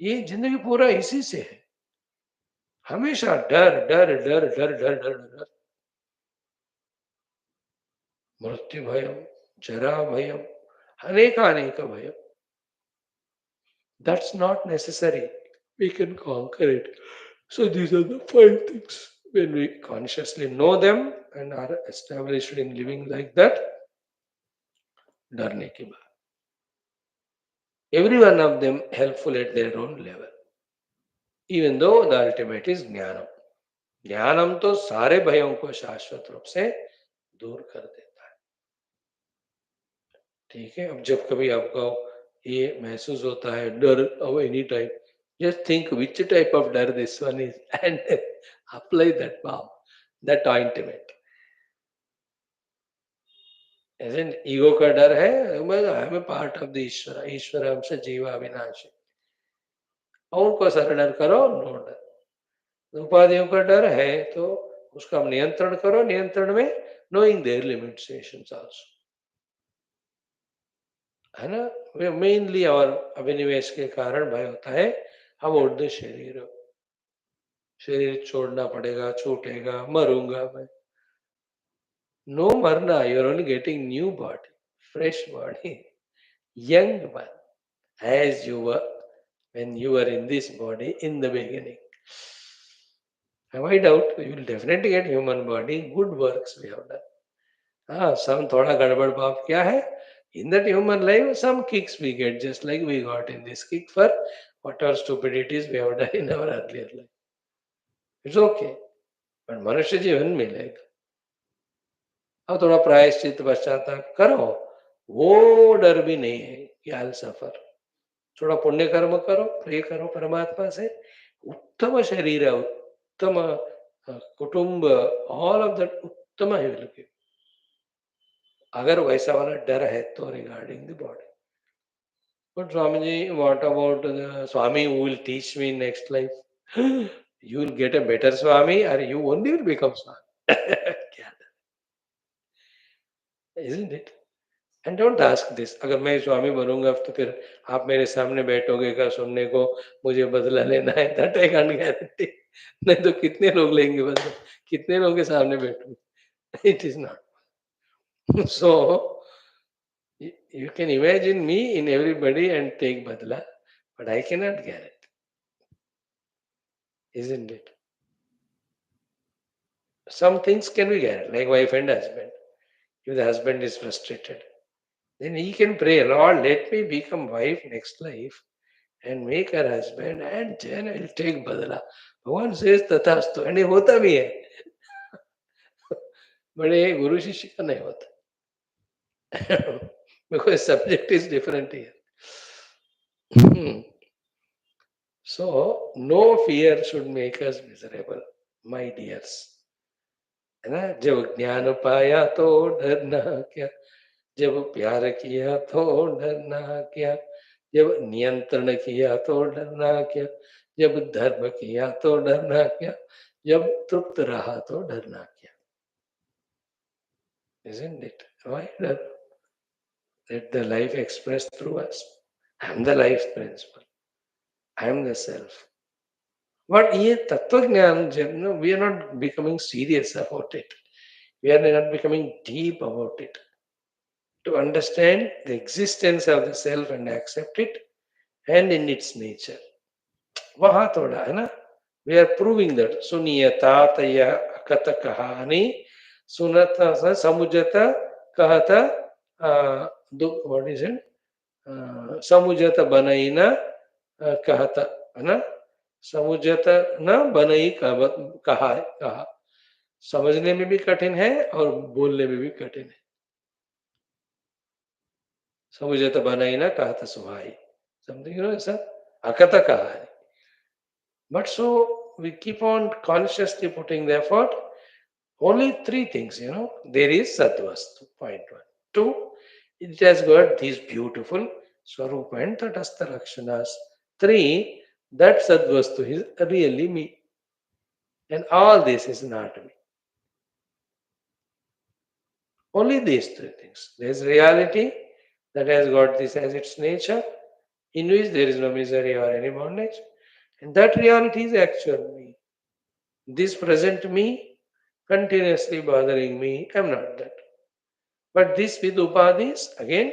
ये जिंदगी पूरा इसी से है. हमेशा डर डर डर डर डर डर डर. मृत्यु भयम, जरा भयम, अनेक भयम. That's not necessary. We can conquer it. So these are the five things. When we consciously know them and are established in living like that, डरने की बात. Every one of them helpful at their own level. Even though the ultimate is ज्ञानम. ज्ञानम तो सारे भयों को शाश्वत रूप से दूर कर देता है. ठीक है. अब जब कभी आपको ये महसूस होता है डर of any type, just think which type of डर this one is and apply that balm, that ointment. Isn't ego का डर है, I am a part of the ईश्वर, ईश्वर हमसे जीवा अविनाशी. उनको सरेंडर करो, नो डर. उपाधियों का डर है तो उसका नियंत्रण करो, नियंत्रण में knowing their limitations also. है ना. मेनली और अभिनिवेश के कारण भय होता है अबोध शरीर. शरीर छोड़ना पड़ेगा, छूटेगा, मरूंगा मैं. नो मरना. You are only getting new body, fresh body, young one, as you were when you were in this body in the beginning. Have I doubt? We will definitely get human body. Good works we have done. Some थोड़ा गड़बड़ पाप क्या है? In that human life, some kicks we get, just like we got in this kick for whatever stupidities we have done in our earlier life. It's okay. But मनुष्य जीवन मिलेगा. अब थोड़ा प्रायश्चित पश्चाताप करो, वो डर भी नहीं है कि आई विल सफर. थोड़ा पुण्य कर्म करो, प्रे करो परमात्मा से, उत्तम शरीर है, उत्तम कुटुंब, ऑल ऑफ दैट उत्तम ही विल गिव. अगर वैसा वाला डर है तो regarding the body. But Swami ji, what about the swami who will teach me next life? You will get a better swami और you only will become swami. क्या, isn't it? And don't ask this. अगर मैं स्वामी बनूंगा तो फिर आप मेरे सामने बैठोगे क्या सुनने को, मुझे बदला लेना है? That I can't guarantee. नहीं तो कितने लोग लेंगे बदला, कितने लोगों के सामने बैठूंगे? It is not. So you can imagine me in everybody and take badla, but I cannot guarantee, isn't it? Some things can be guaranteed, like wife and husband. If the husband is frustrated, then he can pray, Lord, let me become wife next life and make her husband, and then I'll take badla. Bhagwan says tathastu, and ये होता भी है. बड़े गुरु शिष्य का नहीं होता. Because subject is different here. So no fear should make us miserable, my dears. है ना. जब ज्ञान पाया तो डरना क्या, जब प्यार किया तो डरना क्या, जब नियंत्रण किया तो डरना क्या, जब धर्म किया तो डरना क्या, जब तृप्त रहा तो डरना क्या. Isn't it? Why डर? Let the life express through us. I am the life principle. I am the self. But here, Tattva Jnana, we are not becoming serious about it. We are not becoming deep about it. To understand the existence of the self and accept it and in its nature. वहाँ थोड़ा है ना. We are proving that सुनियता तया अकत कहानी सुनता सा समुजता कहता दुख what is it समुजत बनईना कहता है ना. समुजत न बनई कहा कहा. समझने में भी कठिन है और बोलने में भी कठिन है. समुजत बनईना कहता सुहाई समथिंग ऐसा अकत कहा है. But so we keep on consciously putting the effort. Only three things, There is Sadvastu, point one. Two, it has got these beautiful Swarupa and Tatastha Lakshanas. Three, that Sadvastu is really me. And all this is not me. Only these three things. There is reality that has got this as its nature, in which there is no misery or any bondage. And that reality is actual me. This present me continuously bothering me, I am not that. But this with upadhis, again,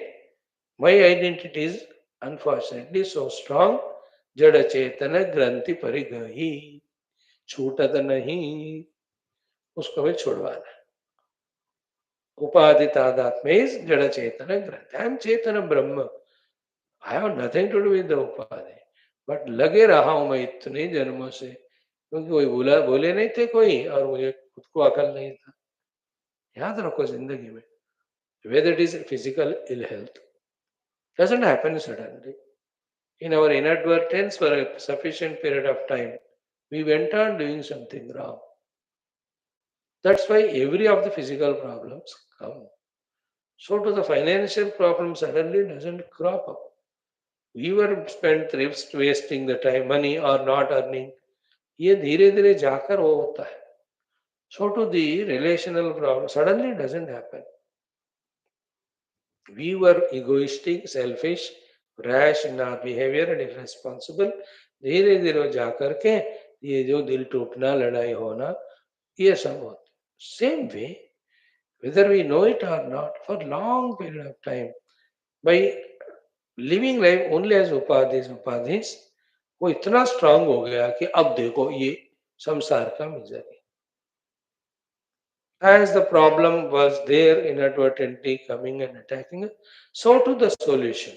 my identity is unfortunately so strong. Jada chetana granthi parigahi. छूटत नहीं उसको भी छुड़वाना. उपाधि तादात्म्य is जड़ चेतन ग्रंथ. I am Chetan Brahma. I have nothing to do with the उपाधि. But लगे रहा हूं मैं इतने जन्मों से क्योंकि कोई बोले नहीं थे कोई और मुझे खुद को अकल नहीं था. याद रखो जिंदगी में whether it is physical ill health doesn't happen suddenly. In our inadvertence for a sufficient period of time, we went on doing something wrong. That's why every of the physical problems come. So to the financial problem suddenly doesn't crop up. We were spent thrift wasting the time, money or not earning. ये धीरे धीरे जाकर वो होता है. So to the relational problem suddenly doesn't happen. We were egoistic, selfish, rash in our behavior and irresponsible. धीरे धीरे जा करके ये जो दिल टूटना लड़ाई होना ये सब होता. Same way, whether we know it or not, for long period of time, by living life only as उपाधिस वो इतना स्ट्रांग हो गया कि अब देखो ये संसार का misery. As the problem was there inadvertently coming and attacking us, so to the solution.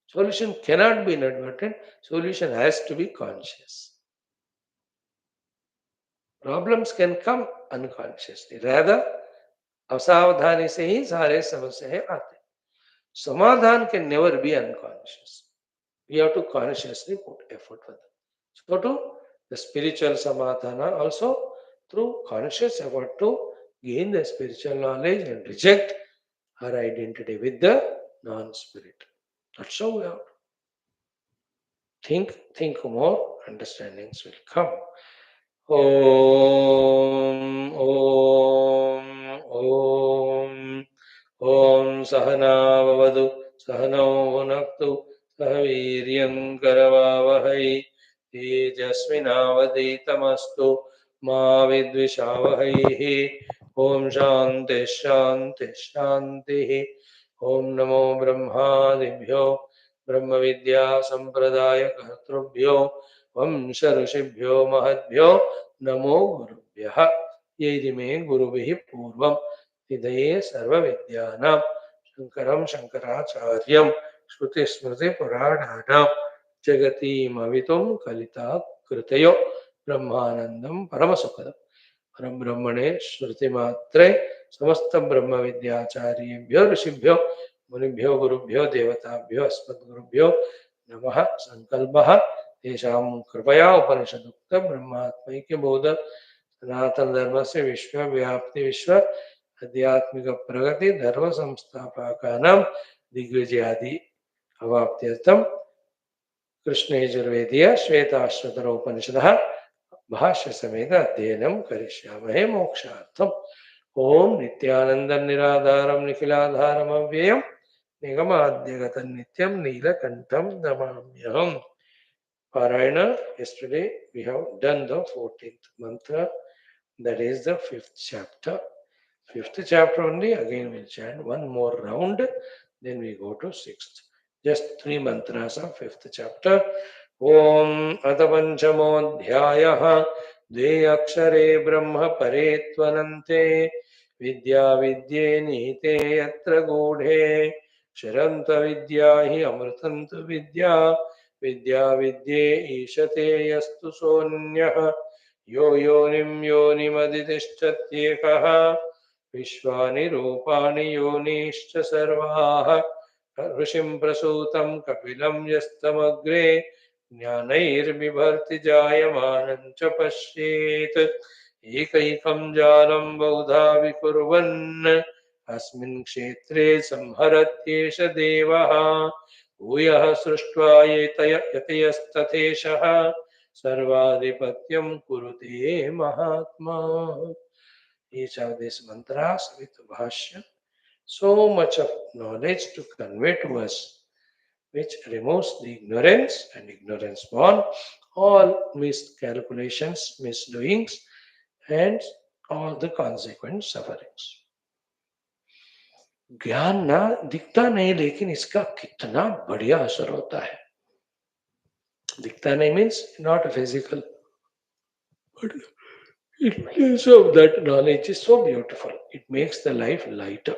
Solution cannot be inadvertent, solution has to be conscious. Problems can come unconsciously. Rather, असावधानी से ही सारे समस्याएं आते. Samadhan can never be unconscious. We have to consciously put effort for that. So to the spiritual samadhana also through conscious effort to gain the spiritual knowledge and reject our identity with the non-spirit. That's how we have to think more, understandings will come. Om, Om, Om, Om Sahana Vavadu, Sahano Bhunaktu, Sahaviryam Karavavahai, Tejasvinavaditamastu, Ma Vidvishavahai, Om Shanti Shanti Shanti, Om Namo Brahmadibhyo, Brahma Vidya Sampradaya Kartrubhyo, वंश ऋषिभ्यो महद्भ्यो नमो गुरुभ्यः. ये मे गुरुभिः पूर्वं हृदये सर्वविद्यानां शंकरं शंकराचार्यं श्रुतिस्मृतिपुराणानां जगतीमवितुं कलिताकृतयो ब्रह्मानन्दं परमसुखदं परब्रह्मणे श्रुतिमात्रे समस्त ब्रह्म विद्याचार्येभ्यो ऋषिभ्यो मुनिभ्यो गुरुभ्यो देवताभ्यो अस्मद्गुरुभ्यो नमः. संकल्पः तेषां कृपया उपनिषदुक्त ब्रह्मात्मैक्य बोध सनातन धर्म से विश्व व्याप्ति विश्व आध्यात्मिक प्रगति धर्म संस्थापकानां दिग्विजयादि अवाप्त्यर्थं कृष्ण यजुर्वेदीय श्वेताश्वतर उपनिषदः भाष्य समेत अध्ययनं करिष्यामहे मोक्षार्थम्. ओम नित्यानंद निराधारम निखिलाधारम अव्ययम् Nigamadhyagatan Nityam Neelakantam Namamyaham. Parayana, yesterday we have done the 14th mantra, that is the 5th chapter. 5th chapter only, again we'll chant one more round, then we go to 6th. Just 3 mantras of 5th chapter. Om Atapanchamodhyayah Dve Akshare Brahma Paretvanante Vidya Vidye Nihite Yatra Godhe Shiranta Vidya Hi Amritantu Vidya Vidya Vidye Ishate Yastu Sonyah Yo Yonim Yonimaditishchatyekah Vishwani Rupani Yonishcha Sarvaha ऋषिं प्रसूतं कपिलं यस्तमग्रे ज्ञानैर्बिभर्ति जायमानं च पश्येत् एकैकं जालं बहुधा विकुर्वन् अस्मिन् क्षेत्रे संहरत्येष देवः भूयः सृष्ट्वा यतयस्तथेशः सर्वाधिपत्यं कुरुते महात्मा. Each of these mantras with Bhashyam, so much of knowledge to convey to us, which removes the ignorance and ignorance born, all miscalculations, misdoings, and all the consequent sufferings. ज्ञान ना दिखता नहीं, लेकिन इसका कितना बढ़िया असर होता है. दिखता नहीं means not physical, but in place of that knowledge is so beautiful. It makes the life lighter.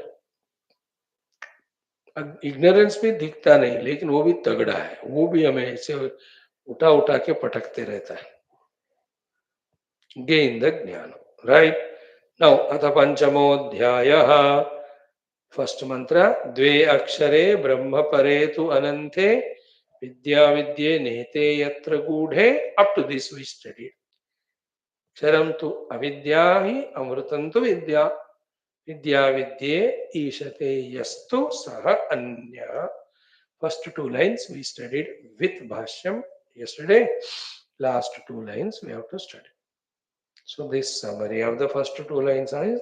Ignorance भी दिखता नहीं, लेकिन वो भी तगड़ा है, वो भी हमें ऐसे उठा उठा के पटकते रहता है. गेन द ज्ञान, राइट. नाउ अथ पंचमोऽध्यायः. फर्स्ट मंत्र, द्वे अक्षरे ब्रह्म परे तु अनंते विद्या विद्ये निहिते यत्र गूढ़े. Up to this we study. क्षरम तु अविद्या हि अमृतं तु विद्या विद्या विद्ये ईशते यस्तु सह अन्यः. First 2 lines we studied with Bhashyam yesterday. Last 2 lines we have to study. So this summary of the first 2 lines is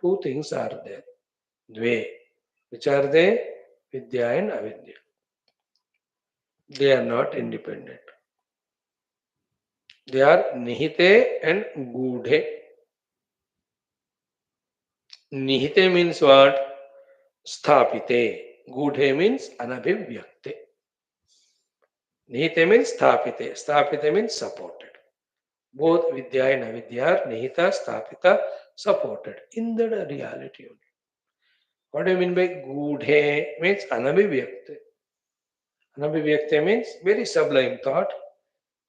2 things are there. Dve. Which are they? Vidya and avidya. They are not independent. They are nihite and gudhe. Nihite means what? Sthapite. Gudhe means anabhivyakte. Nihite means sthapite. Sthapite means supported. Both vidya and avidya are nihita, sthapita, supported in the reality only. What do you mean by gudhe? Means anabhivyakte. Anabhivyakte means very sublime thought.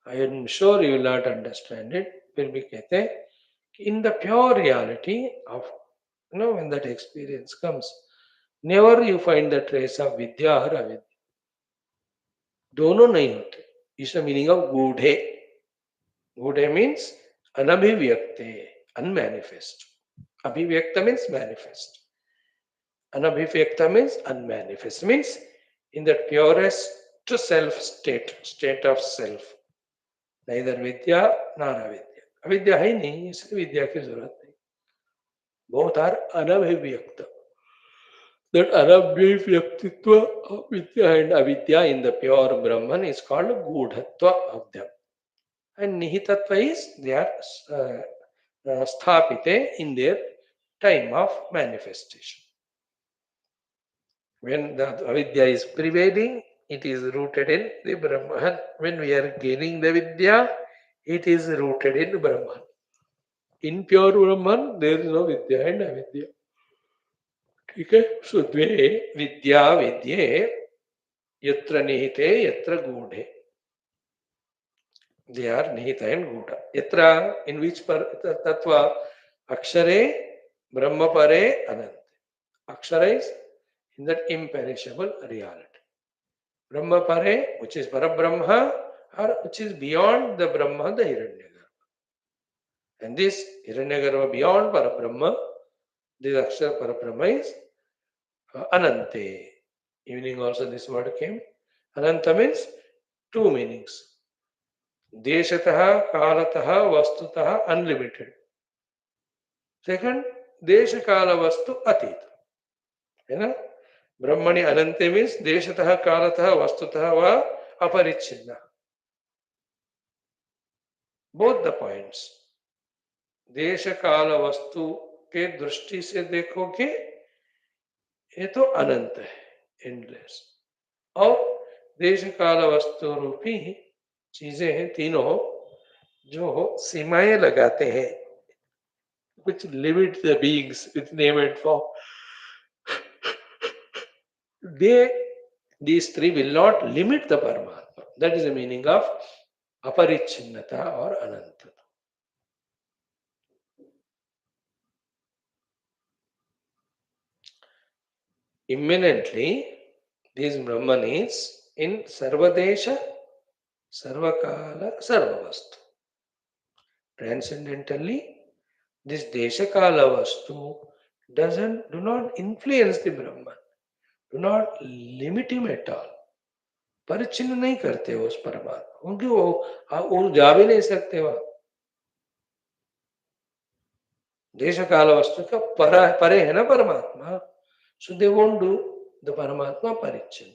I am sure you will not understand it. Will be kehte in the pure reality of, when that experience comes, never you find the trace of vidya or avidya. दोनों नहीं होते. Is the meaning of gudhe. Gudhe means anabhivyakte, unmanifest. Abhivyakta means manifest. Anabhivyakta means unmanifest. Means in the purest self state of self. Neither vidya nor avidya. Avidya है नहीं, इसलिए विद्या की जरूरत नहीं. Both are anabhivyakta. That anabhivyaktitva of vidya and avidya in the pure Brahman is called gudhatva of them. And nihitatva is they are sthapite in their time of manifestation. When the avidya is prevailing, it is rooted in the Brahman. When we are gaining the vidya, it is rooted in Brahman. In pure Brahman, there is no vidya and avidya. Okay? So, dve vidya vidye yatra nihite yatra gudhe. They are nihita and gudha. Yatra, in which tattva? Akshare, Brahma pare, ananta. Akshara is in that imperishable reality. Brahma pare, which is Parabrahma, or which is beyond the Brahma, the Hiranyagarbha. And this Hiranyagarbha beyond Parabrahma, this Akshara Parabrahma is Anante. Evening also this word came. Ananta means 2 meanings. Deshataha, Kalataha, Vastutaha, unlimited. Second, Desha Kala Vastu Atita. Brahmani anante means deshatah kalatah vastutah va aparichinna. Both the points. देश काल वस्तु के दृष्टि से देखोगे ये तो अनंत है, एंडलेस। और देश काल वस्तु रूपी चीजें हैं तीनों जो सीमाएं लगाते हैं, which limit the beings with name and form. They, these three will not limit the Paramatma. That is the meaning of aparichinnata or ananta. Imminently, this Brahman is in Sarvadesha, Sarvakala, Sarvavastu. Transcendentally, this Deshakala Vastu do not influence the Brahman, do not limit him at all. परिचिन्न नहीं करते हो उस परमात्मा, क्योंकि वो जा भी नहीं सकते वहां। देश काल वस्तु का परे है ना परमात्मा, so they won't do the Paramatma parichin.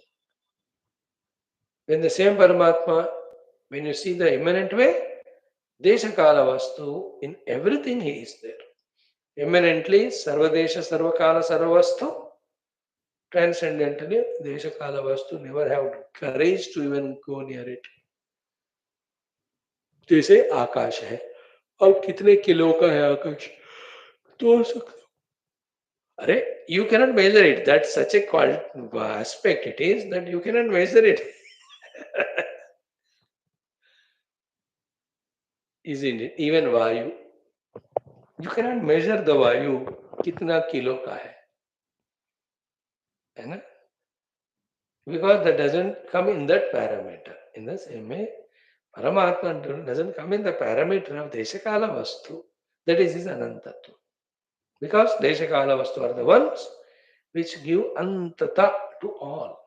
When the same Paramatma, when you see the immanent way, desha kala vastu, in everything he is there. Immanently, sarvadesha, sarvakala, sarvavastu. Transcendentally, desha kala vastu never have courage to even go near it. जैसे आकाश है, अब कितने kilo का है आकाश तो सकते, अरे you cannot measure it. That's such a aspect it is that you cannot measure it. Isn't it? Even Vayu, you cannot measure the Vayu कितना किलो का है ना? Because that doesn't come in that parameter. In the same way, Paramatma doesn't come in the parameter of Deshakala Vastu. That is his Anantatva. Because Deshakala Vastu are the ones which give Antata to all.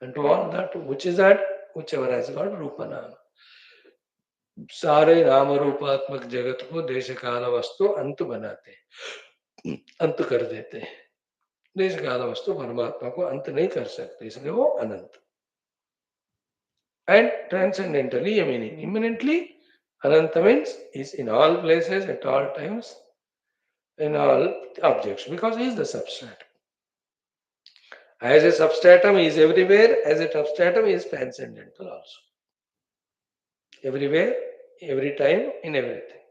And to all that, which is that, whichever has got Rupanama. सारे नाम रूपात्मक जगत को देश काल वस्तु अंत बनाते हैं, अंत कर देते हैं। देश काल वस्तु परमात्मा को अंत नहीं कर सकते, इसलिए वो अनंत। And transcendentally, I mean immanently, Ananta means is in all places, at all times, in all objects, because he is the substratum. As a substratum he is everywhere, as a substratum he is transcendental also. Everywhere, every time, in everything.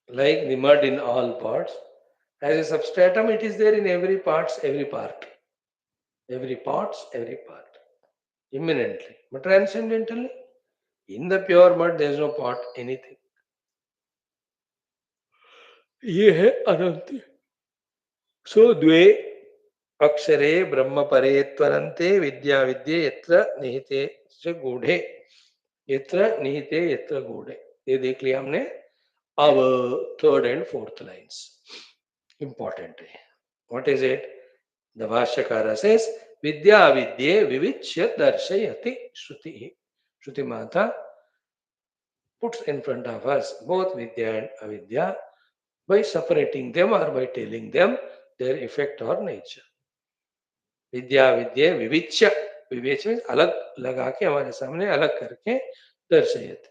Like the mud in all parts, as a substratum it is there in every parts, every part. Every parts, every part. Immanently. But transcendentally, in the pure mud there is no part, anything. ये है अनंत। सो द्वे अक्षरे ब्रह्म परे त्वनन्ते विद्या विद्ये यत्र निहिते च गूढ़े, यत्र निहिते यत्र गूढ़े, ये देख लिया हमने। अब third and fourth lines important है। What is it? The bhashyakar says विद्या विद्ये विविच्य दर्शयति श्रुति। श्रुति माता puts in front of us both vidya and avidya by separating them or by telling them their effect or nature. विद्या विद्ये विविच्य, विवेच्य मीन्स अलग लगा के हमारे सामने अलग करके दर्शयति।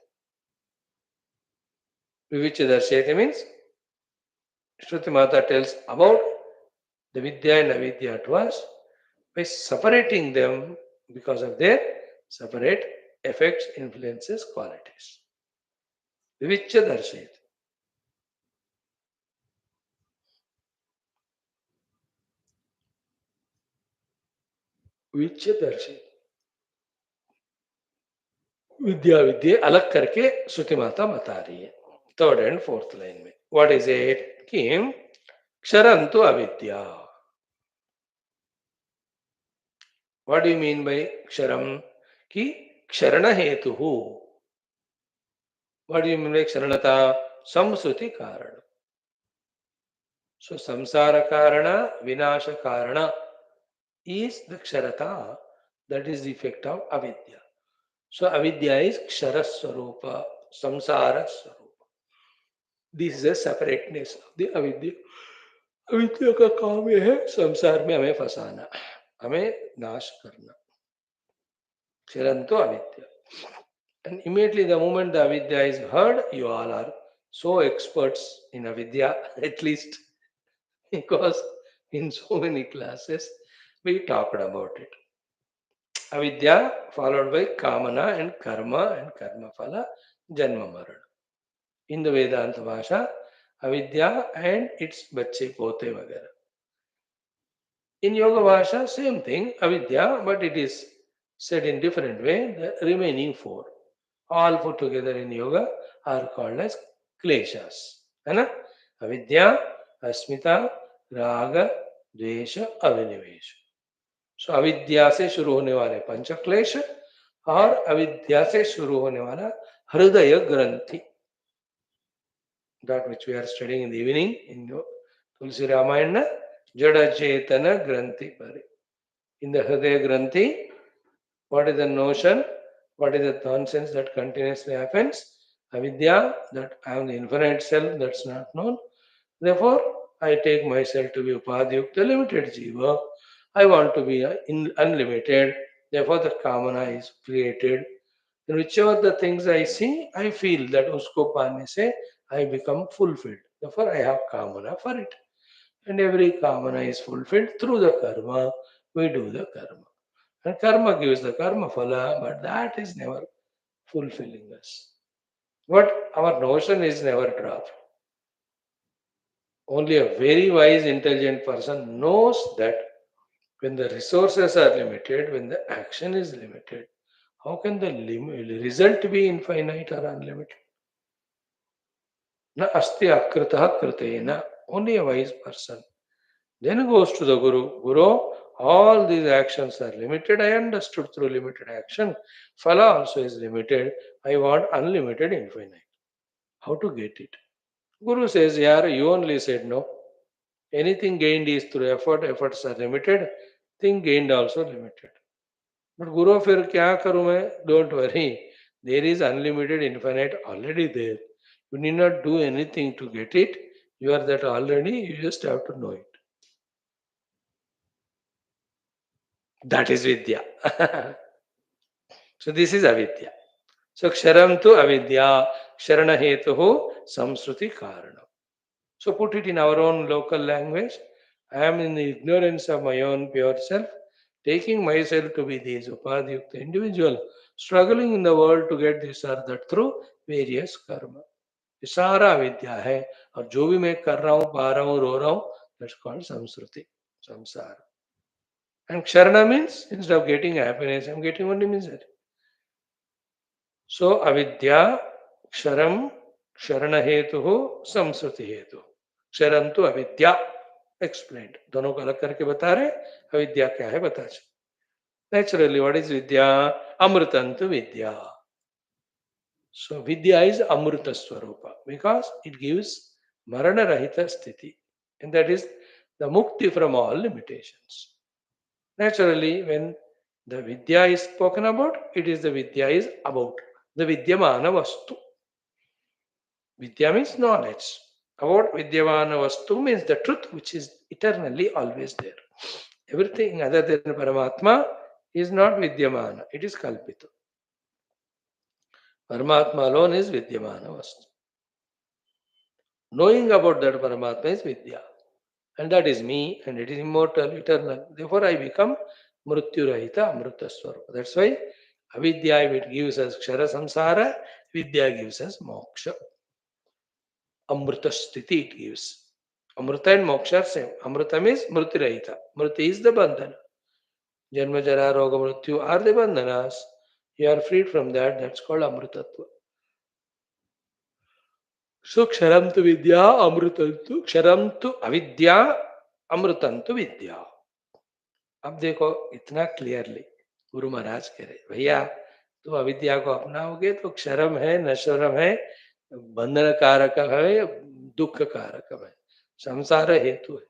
विविच्य दर्शयति means Shruti Mata tells about the vidya and avidya to us by separating them because of their separate effects, influences, qualities. Vivichya darshayati. विविच्य दर्शयति, विद्या विद्ये अलग करके श्रुति माता बता रही है थर्ड एंड फोर्थ लाइन में। What is it? कि क्षरंतु अविद्या। What do you mean by क्षरम? कि क्षरण हेतु। What do you mean by क्षरणता? संस्कृति कारण। सो संसार कारण, विनाश कारण is the ksharata, that is the effect of avidya. So avidya is kshara swarupa, samsara swarupa. This is a separateness of the avidya. अविद्या का काम यह है संसार में हमें फंसाना, हमें नाश करना। Chiranto avidya. And immediately the moment the avidya is heard, you all are so experts in avidya, at least because in so many classes we talked about it. Avidya followed by kamana and karma phala, janma marana. In the Vedanta Bhasha, avidya and its bacche pote vagara. In Yoga Bhasha, same thing, avidya, but it is said in different way, the remaining four. All put together in yoga are called as kleshas. है ना? अविद्या, अस्मिता, राग, द्वेष, अभिनिवेश. सो अविद्या से शुरू होने वाले पंच क्लेश और अविद्या से शुरू होने वाला हृदय ग्रंथि. That which we are studying in the evening in Tulsi Ramayana, Jada Chetana Granthi Pari. In the Hridaya Granthi, what is the notion? What is the nonsense that continuously happens? Avidya, that I am the infinite self, that's not known. Therefore, I take myself to be Upadhyukta, limited jiva. I want to be unlimited. Therefore, the kamana is created. And whichever the things I see, I feel that usko paane se I become fulfilled. Therefore, I have kamana for it. And every kamana is fulfilled through the karma. We do the karma. And karma gives the karma phala, but that is never fulfilling us. But our notion is never dropped. Only a very wise, intelligent person knows that when the resources are limited, when the action is limited, how can the result be infinite or unlimited? Na asti akritah kritena. Only a wise person then goes to the Guru. Guru, all these actions are limited. I understood through limited action. Phala also is limited. I want unlimited infinite. How to get it? Guru says, yeah, you only said no. Anything gained is through effort. Efforts are limited. Thing gained also limited. But Guru, फिर क्या करूं मैं? Don't worry. There is unlimited infinite already there. You need not do anything to get it. You are that already. You just have to know it. That is Vidya. So this is avidya. So ksharam to avidya, ksharana hetuhu samsruti karana. So put it in our own local language. I am in the ignorance of my own pure self, taking myself to be this upadhyukta individual, struggling in the world to get this or that through various karma. ये सारा अविद्या है और जो भी मैं कर रहा हूँ पा रहा हूँ रो रहा हूँ that's called samsruti, samsara. And ksharana means instead of getting happiness, I'm getting only misery. So avidya, ksharam, ksharana hetu, samsruti hetu. Ksharam to avidya explained. दोनों को अलग करके बता रहे अविद्या क्या है बता चुके. Naturally, what is vidya? Amritantu vidya. So vidya is amrita swarupa because it gives marana rahita sthiti, and that is the mukti from all limitations. Naturally, when the vidya is spoken about, it is the vidya is about the vidyamana vastu. Vidya means knowledge. About vidyamana vastu means the truth which is eternally always there. Everything other than Paramatma is not vidyamana, it is kalpita. Paramatma alone is vidyamana vastu. Knowing about that Paramatma is vidya. And that is me, and it is immortal, eternal. Therefore, I become mrityurahita amrita swarupa. That's why avidya, it gives us kshara samsara, vidya gives us moksha. Amrita sthiti it gives. Amrita and moksha are same. Amrita means mritirahita. Mriti is the bandhana. Janma, jara, roga, mrityu are the bandhanas. You are freed from that. That's called amritatva. So ksharam tu vidya, amritantu. Ksharam tu avidya, amritantu vidya. अब देखो इतना clearly Guru Maharaj कह रहे भैया तुम अविद्या को अपनाओगे तो क्षरम है नश्वरम है बंधन कारक है दुख कारक है संसार हेतु है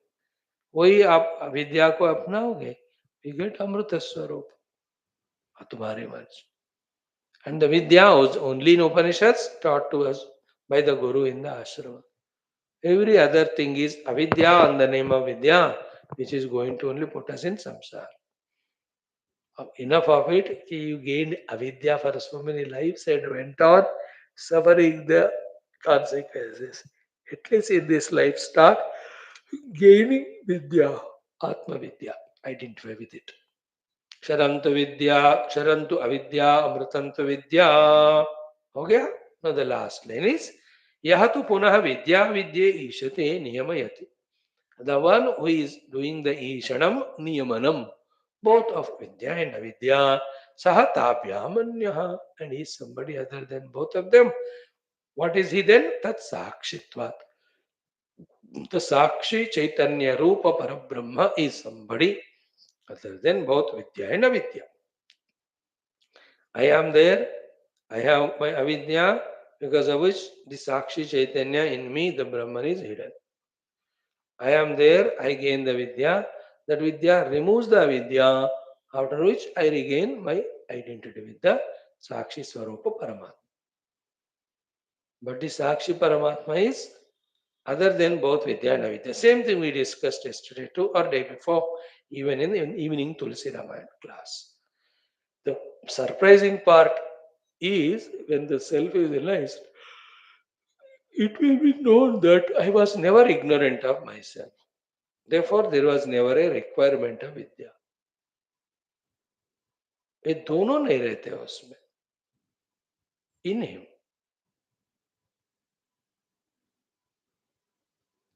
वही आप अविद्या को अपनाओगे you get अमृत स्वरूप तुम्हारे मर्ज and the vidya was only in Upanishads taught to us by the Guru in the ashram. Every other thing is avidya on the name of vidya, which is going to only put us in samsara. Enough of it, you gained avidya for so many lives and went on suffering the consequences. At least in this life, start gaining vidya, atma vidya. Identify with it. Ksharantu vidya, ksharantu avidya, amritantu vidya. Okay? Now the last line is Yahatu punaha vidya vidya ishate niyamayati. The one who is doing the Ishanam Niyamanam, both of Vidya and Avidya, Sahatabhyamanyaha, and he is somebody other than both of them. What is he then? Tat Sakshitvat. The Sakshi Chaitanya Rupa Parabrahma is somebody other than both Vidya and Avidya. I am there, I have my Avidya, because of which the Sakshi Chaitanya in me, the Brahman is hidden. I am there, I gain the Vidya. That Vidya removes the Avidya, after which I regain my identity with the Sakshi Swarupa Paramatma. But the Sakshi Paramatma is other than both Vidya and Avidya. Same thing we discussed yesterday too, or day before, even in the evening Tulsi Ramayana class. The surprising part is when the self is realized, it will be known that I was never ignorant of myself. Therefore, there was never a requirement of Vidya. ये दोनों नहीं रहते उसमें in him.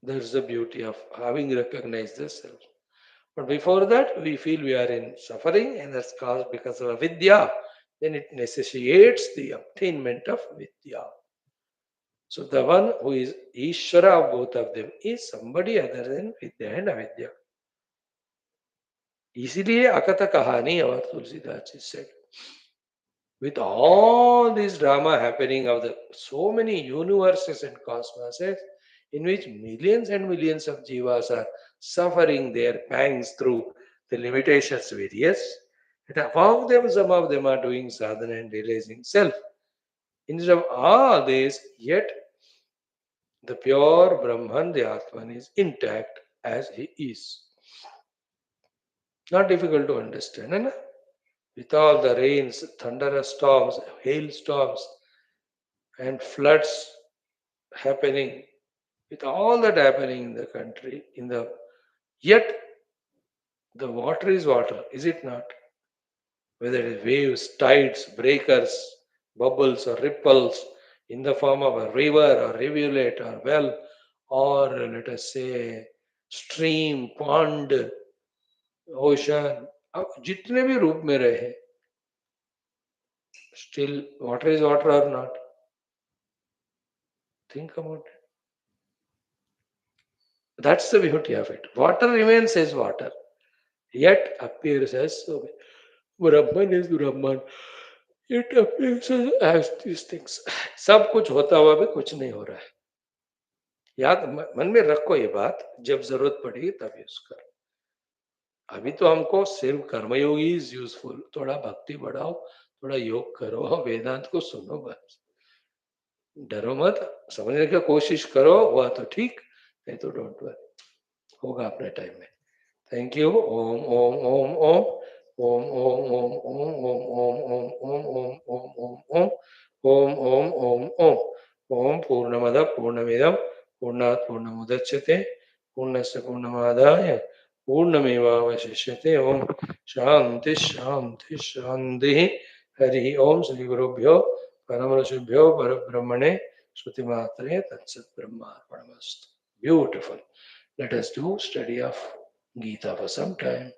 That's the beauty of having recognized the self. But before that, we feel we are in suffering and that's caused because of vidya. Then it necessitates the obtainment of vidya. So the one who is Ishvara of both of them is somebody other than vidya and avidya. इसीलिए अकथ कहानी और Tulsidas ji said, with all this drama happening of the so many universes and cosmoses in which millions and millions of jivas are suffering their pangs through the limitations various, and among them some of them are doing sadhana and realizing self. Instead of all this, yet the pure Brahman, the Atman, is intact as he is. Not difficult to understand, eh? With all the rains, thunderous storms, hailstorms, and floods happening, with all that happening in the country, yet the water is water, is it not? Whether it is waves, tides, breakers, bubbles, or ripples in the form of a river or rivulet or well, or let us say stream, pond, ocean, अब जितने भी रूप में रहे, still water is water or not? Think about it. That's the beauty of it. Water remains as water, yet appears as so. Brahman is Brahman. It appears as these things. सब कुछ होता हुआ भी कुछ नहीं हो रहा है. याद मन में रखो ये बात, जब जरूरत पड़ेगी तब यूज करो. अभी तो हमको सिर्फ कर्मयोगी इज यूजफुल. थोड़ा भक्ति बढ़ाओ, थोड़ा योग करो, वेदांत को सुनो, बस डरो मत, समझने की कोशिश करो. हुआ तो ठीक, नहीं तो डोंट वरी, होगा अपने टाइम में. Thank you. Om Om Om Om Om Om Om Om Om Om Om Om Om Om Om Om Om Om Om Purnamada Purnamidam Purnat Purnamudachyate Purnasya Purnamadaya Purnamevavashishyate. Om Shanti Shanti Shanti. Hari Om Shri Gurubhyo Paramarashubhyo Parabrahmane Shruti Matre Tatsat Brahma Paramastu. Beautiful. Let us do study of Gita for some time.